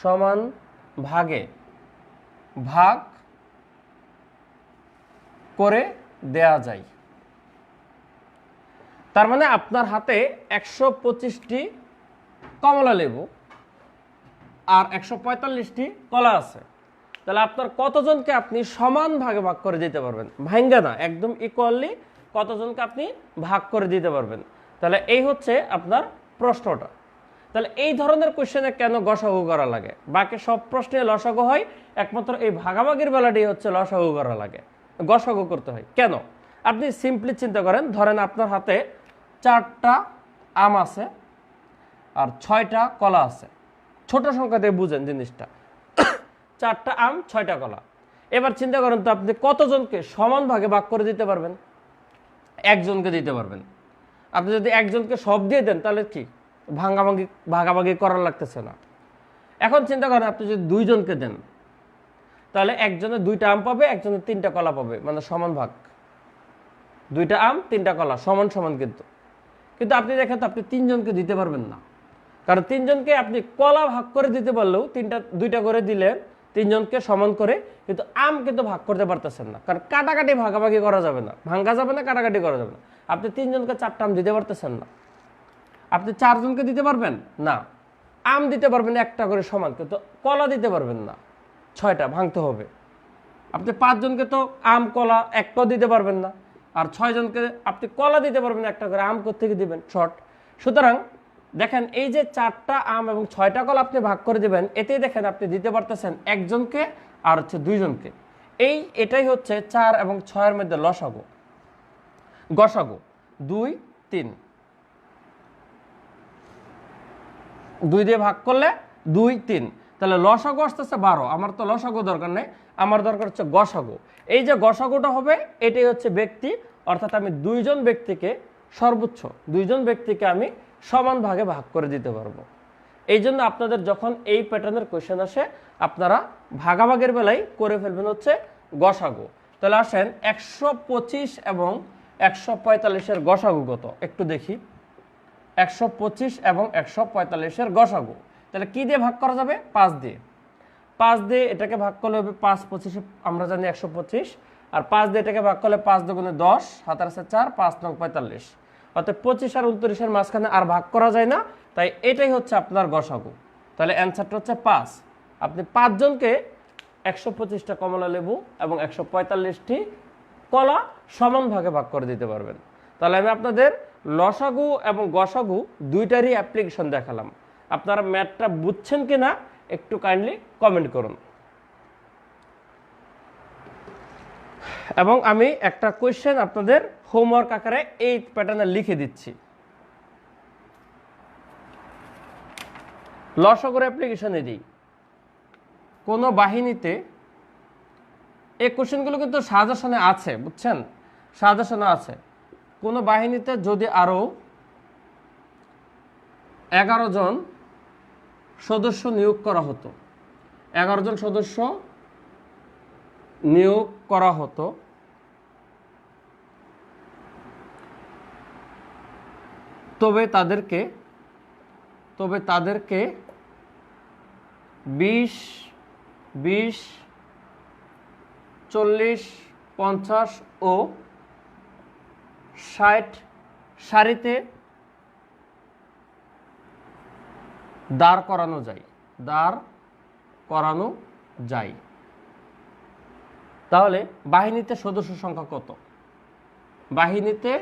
সমান ভাগে ভাগ করে দেয়া যায়। তার মানে আপনার হাতে 125টি কমলা লেবু আর 145টি কলা আছে, তাহলে আপনার কতজনকে আপনি সমান ভাগে ভাগ করে দিতে পারবেন? ভাঙ্গা না, একদম ইকুয়ালি কতজনকে আপনি ভাগ করে দিতে পারবেন? তাহলে এই হচ্ছে আপনার প্রশ্নটা। তাহলে এই ধরনের কোশ্চেনে কেন গসাগু করা লাগে? বাকি সব প্রশ্নে লসাগু হয়, একমাত্র এই ভাগাভাগির বেলাটি হচ্ছে লসাগু করা লাগে, গসাগু করতে হয় কেন? আপনি সিম্পলি চিন্তা করেন, ধরেন আপনার হাতে 4টা আম আছে আর 6টা কলা আছে। ছোট সংখ্যা দিয়ে বুঝেন জিনিসটা, 4টা আম 6টা কলা। এবার চিন্তা করেন তো আপনি কতজনকে সমান ভাগে ভাগ করে দিতে পারবেন? একজনকে দিতে পারবেন। আপনি যদি একজনকে সব দিয়ে দেন তাহলে কি ভাগাভাগি করার লাগতেছে না। এখন চিন্তা করেন আপনি যদি 2জনকে দেন, তাহলে একজনে 2টা আম পাবে, একজনে 3টা কলা পাবে, মানে সমান ভাগ। 2টা আম 3টা কলা সমান সমান। কিন্তু আপনি দেখেন তো আপনি 3জনকে দিতে পারবেন না, কারণ 3জনকে আপনি কলা ভাগ করে দিতে পারলেও 2টা করে দিলে তিনজনকে সমান করে, কিন্তু আম কিন্তু ভাগ করতে পারতেছেন না, কারণ কাটাকাটি ভাগাভাগি করা যাবে না, ভাঙ্গা যাবে না, কাটাকাটি করা যাবে না। আপনি তিনজনকে 4টা আম দিতে পারতেছেন না, আপনি 4জনকে দিতে পারবেন না। আম দিতে পারবেন একটা করে সমান, কিন্তু কলা দিতে পারবেন না, 6টা ভাঙতে হবে। আপনি 5জনকে তো আম কলা একটাও দিতে পারবেন না, আর 6জনকে আপনি কলা দিতে পারবেন একটা করে, আম কোত্থেকে দিবেন, শর্ট। সুতরাং দেখেন এই যে 4টা আম এবং 6টা কলা আপনি ভাগ করে দিবেন, এতেই দেখেন আপনি দিতে পারতেছেন একজনকে আর হচ্ছে 2জনকে। এটাই হচ্ছে 4 এবং 6-এর মধ্যে লসাগু। গসাগু 2, 3, 2 দিয়ে ভাগ করলে 2, 3, তাহলে লসাগু আসতেছে 12। আমার তো লসাগু দরকার নেই, আমার দরকার হচ্ছে গসাগু। এই যে গসাগুটা হবে এটাই হচ্ছে ব্যক্তি, অর্থাৎ আমি 2জন ব্যক্তিকে, সর্বোচ্চ 2জন ব্যক্তিকে আমি সমান ভাগে ভাগ করে দিতে পারবো। এই জন্য আপনাদের যখন এই প্যাটার্নের কোয়েশ্চেন আসে, আপনারা ভাগাভাগের বেলায় করে ফেলবেন হচ্ছে গসাগু। তাহলে আসেন 125 এবং 145-এর গসাগু কত একটু দেখি। 125 এবং 145-এর গসাগু তাহলে কি দিয়ে ভাগ করা যাবে? 5 দিয়ে। 5 দিয়ে এটাকে ভাগ করলে হবে 5 25, আমরা জানি 125, আর 5 দিয়ে এটাকে ভাগ করলে 5 দুগুণে 10, হাতের আছে 4, 5 নং 45। অর্থাৎ 25 আর 29-এর মাঝখানে আর ভাগ করা যায় না, তাই এটাই হচ্ছে আপনার গসাগু। তাহলে অ্যান্সারটা হচ্ছে 5। আপনি 5জনকে 125টা কমলা লেবু এবং 145টি কলা সমান ভাগে ভাগ করে দিতে পারবেন। তাহলে আমি আপনাদের লসাগু এবং গসাগু দুইটারই অ্যাপ্লিকেশন দেখালাম। আপনারা ম্যাথটা বুঝছেন কিনা একটু কাইন্ডলি কমেন্ট করুন। এবং আমি একটা কোয়েশ্চেন আপনাদের হোমওয়ার্ক আকারে এই প্যাটার্নে লিখে দিচ্ছি। লসাগুর অ্যাপ্লিকেশনে দিই, কোন বাহিনীতে, এই কোশ্চেনগুলো কিন্তু সাজেশনে আছে, বুঝছেন, সাজেশনে আছে। কোন বাহিনীতে যদি আরো 11 জন সদস্য নিয়োগ করা হতো, 11 জন সদস্য নিয়োগ করা হতো, তবে তাদেরকে 20, 40, 50 ও 60 সারিতে দাঁড় করানো যায়। তাহলে বাহিনীতে সদস্য সংখ্যা কত? বাহিনীতে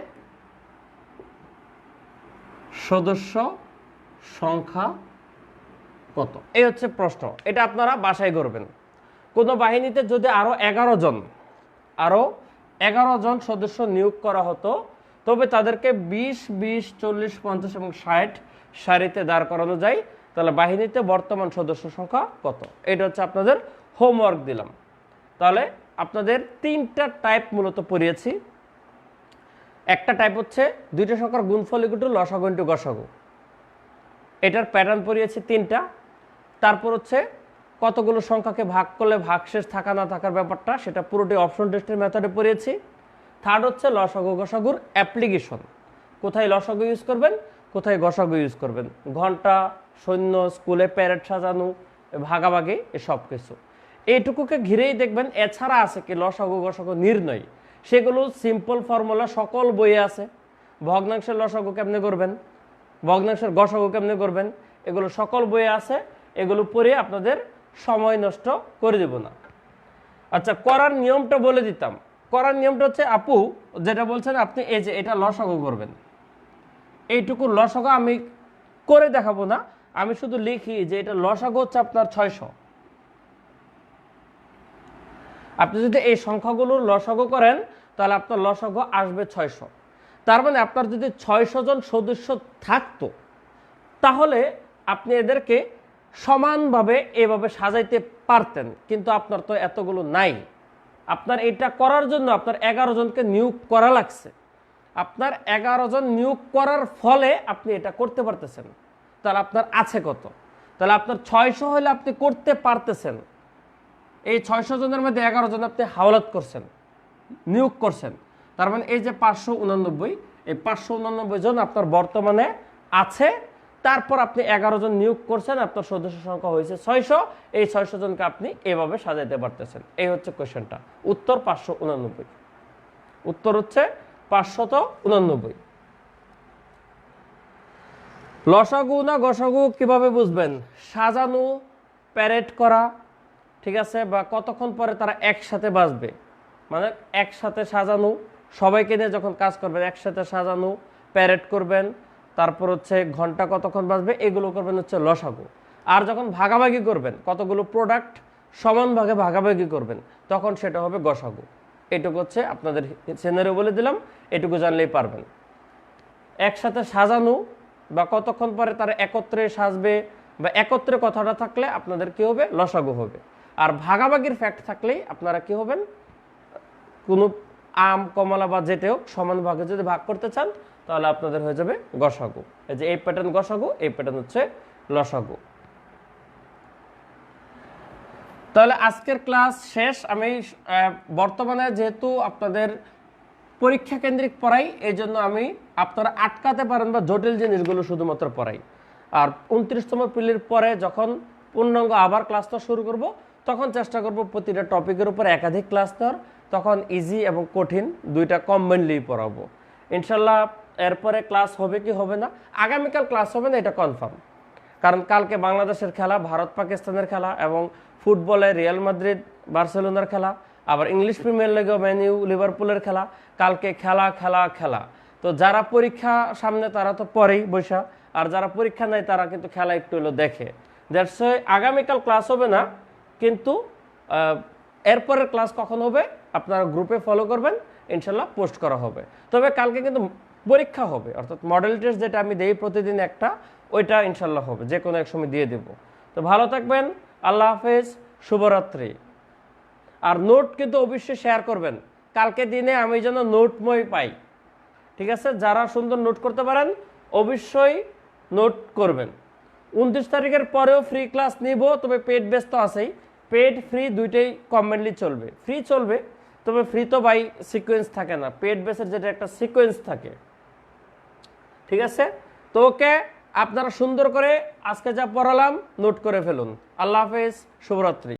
সদস্য সংখ্যা কত, এই হচ্ছে প্রশ্ন। এটা আপনারা বাসায় করবেন। কোন বাহিনীতে যদি আরো 11 জন সদস্য নিয়োগ করা হতো, তবে তাদেরকে 20, 40, 50 এবং 60 সারিতে দাঁড় করানো যায়। তাহলে বাহিনীতে বর্তমান সদস্য সংখ্যা কত? এটা হচ্ছে আপনাদের হোমওয়ার্ক দিলাম। তাহলে আপনাদের 3টা টাইপ মূলত পড়িয়েছি। একটা টাইপ হচ্ছে 2টা সংখ্যার গুণফল = লসাগু × গসাগু, এটার প্যাটার্ন পড়িয়েছি 3টা। তারপর হচ্ছে কতগুলো সংখ্যাকে ভাগ করলে ভাগশেষ থাকা না থাকার ব্যাপারটা, সেটা পুরোটি অপশন টেস্টের মেথডে পড়িয়েছি। থার্ড হচ্ছে লসাগু গসাগুর অ্যাপ্লিকেশন, কোথায় লসাগু ইউজ করবেন, কোথায় গসাগু ইউজ করবেন, ঘন্টা, সৈন্য, স্কুলে প্যারেড সাজানো, ভাগাভাগি, এসব কিছু। এইটুকুকে ঘিরেই দেখবেন এছাড়া আছে কি লসাগু গসাগু নির্ণয়, সেগুলো সিম্পল ফর্মুলা সকল বইয়ে আছে। ভগ্নাংশের লসাগু কেমনে করবেন, ভগ্নাংশের গসাগু কেমনে করবেন, এগুলো সকল বইয়ে আছে। এগুলো পড়ে আপনাদের সময় নষ্ট করে দেব না। আচ্ছা, করার নিয়মটা বলে দিতাম। করার নিয়মটা হচ্ছে, আপু যেটা বলছেন আপনি, এই যে এটা লসাগু করবেন, এইটুকু লসাগু আমি করে দেখাবো না, আমি শুধু লিখি যে এটা লসাগু হচ্ছে আপনার 600। আপনি যদি এই সংখ্যাগুলোর লসাগু করেন তাহলে আপনার লসাগু আসবে 600। তার মানে আপনার যদি 600 জন সদস্য থাকতো, তাহলে আপনি এদেরকে সমানভাবে এভাবে সাজাইতে পারতেন, কিন্তু আপনার তো এতগুলো নাই। আপনার এটা করার জন্য আপনার 11 জনকে নিয়োগ করা লাগছে। আপনার 11 জন নিয়োগ করার ফলে আপনি এটা করতে পারতেছেন। তাহলে আপনার আছে কত? তাহলে আপনার 600 হলে আপনি করতে পারতেছেন। এই 600 জনের মধ্যে 11 জন আপনি হাওলাত করছেন, নিয়োগ করছেন। তার মানে এই যে 589, এই 589 জন আপনার বর্তমানে আছে, তারপর আপনি 11 জন নিয়োগ করছেন, আপনার সদস্য সংখ্যা হয়েছে 600, এই 600 জনকে আপনি এভাবে সাজাইতে পারতেছেন। এই হচ্ছে কোশ্চেনটা। উত্তর 589। উত্তর হচ্ছে 589। লসাগু না গসাগু কিভাবে বুঝবেন? সাজানো, প্যারেড করা, ঠিক আছে, বা কতক্ষণ পরে তারা একসাথে বাজবে, মানে একসাথে সাজানো, সবাইকে নিয়ে যখন কাজ করবেন একসাথে সাজানো, প্যারেড করবেন, তারপর হচ্ছে ঘন্টা কতক্ষণ বাজবে, এগুলো করবেন হচ্ছে লসাগু। আর যখন ভাগাভাগি করবেন, কতগুলো প্রোডাক্ট সমান ভাগে ভাগাভাগি করবেন, তখন সেটা হবে গসাগু। এটুকু হচ্ছে আপনাদের সিনারিও বলে দিলাম, এটুকু জানলেই পারবেন। একসাথে সাজানো বা কতক্ষণ পরে তারা একত্রে সাজবে বা একত্রে কথাটা থাকলে আপনাদের কি হবে? লসাগু হবে। আর ভাগাভাগির ফ্যাক্ট থাকলেই আপনারা কি হবেন? কোনো আম, কমলা বা যেটা হোক সমান ভাগে যদি ভাগ করতে চান, তাহলে আপনাদের হয়ে যাবে গসাগু। এই যে এই প্যাটার্ন গসাগু, এই প্যাটার্ন হচ্ছে লসাগু। তাহলে আজকের ক্লাস শেষ। আমি বর্তমানে যেহেতু আপনাদের পরীক্ষা কেন্দ্রিক পড়াই, এই জন্য আমি আপনারা আটকাতে পারেন বা জটিল জিনিসগুলো শুধুমাত্র পড়াই। আর 29তম পিলির পরে যখন পূর্ণাঙ্গ আবার ক্লাসটা শুরু করব, তখন চেষ্টা করব প্রতিটা টপিকের উপর একাধিক ক্লাস দেওয়ার। তখন ইজি এবং কঠিন দুইটা কম্বাইনলি পড়াবো ইনশাল্লাহ। এরপরে ক্লাস হবে কি হবে না, আগামীকাল ক্লাস হবে না এটা কনফার্ম, কারণ কালকে বাংলাদেশের খেলা, ভারত পাকিস্তানের খেলা, এবং ফুটবলে রিয়াল মাদ্রিদ বার্সেলোনার খেলা, আবার ইংলিশ প্রিমিয়ার লিগে ম্যান ইউ লিভারপুলের খেলা। কালকে খেলা খেলা খেলা। তো যারা পরীক্ষা সামনে তারা তো পরেই বৈশা, আর যারা পরীক্ষা নেয় তারা কিন্তু খেলা একটু হলো দেখে। দ্যাটস আগামীকাল ক্লাস হবে না, কিন্তু এরপরের ক্লাস কখন হবে আপনারা গ্রুপে ফলো করবেন, ইনশাল্লাহ পোস্ট করা হবে। তবে কালকে কিন্তু পরীক্ষা হবে, অর্থাৎ মডেল টেস্ট যেটা আমি দেই প্রতিদিন একটা, ওইটা ইনশাল্লাহ হবে, যে কোনো এক সময় দিয়ে দেব। তো ভালো থাকবেন, আল্লাহ হাফেজ, শুভরাত্রি। আর নোট কিন্তু অবশ্যই শেয়ার করবেন, কালকে দিনে আমি যেন নোটময় পাই, ঠিক আছে? যারা সুন্দর নোট করতে পারেন অবশ্যই নোট করবেন। 29 তারিখের পরেও ফ্রি ক্লাস নিব, তবে পেড বেস তো আছেই, পেড ফ্রি দুইটাই কমেন্টলি চলবে। ফ্রি চলবে, তবে ফ্রি তো বাই সিকোয়েন্স থাকে না, পেড বেসের যেটা একটা সিকোয়েন্স থাকে, ঠিক আছে? তো ওকে, আপনারা সুন্দর করে আজকে যা পড়ালাম নোট করে ফেলুন। আল্লাহ হাফেজ, শুভরাত্রি।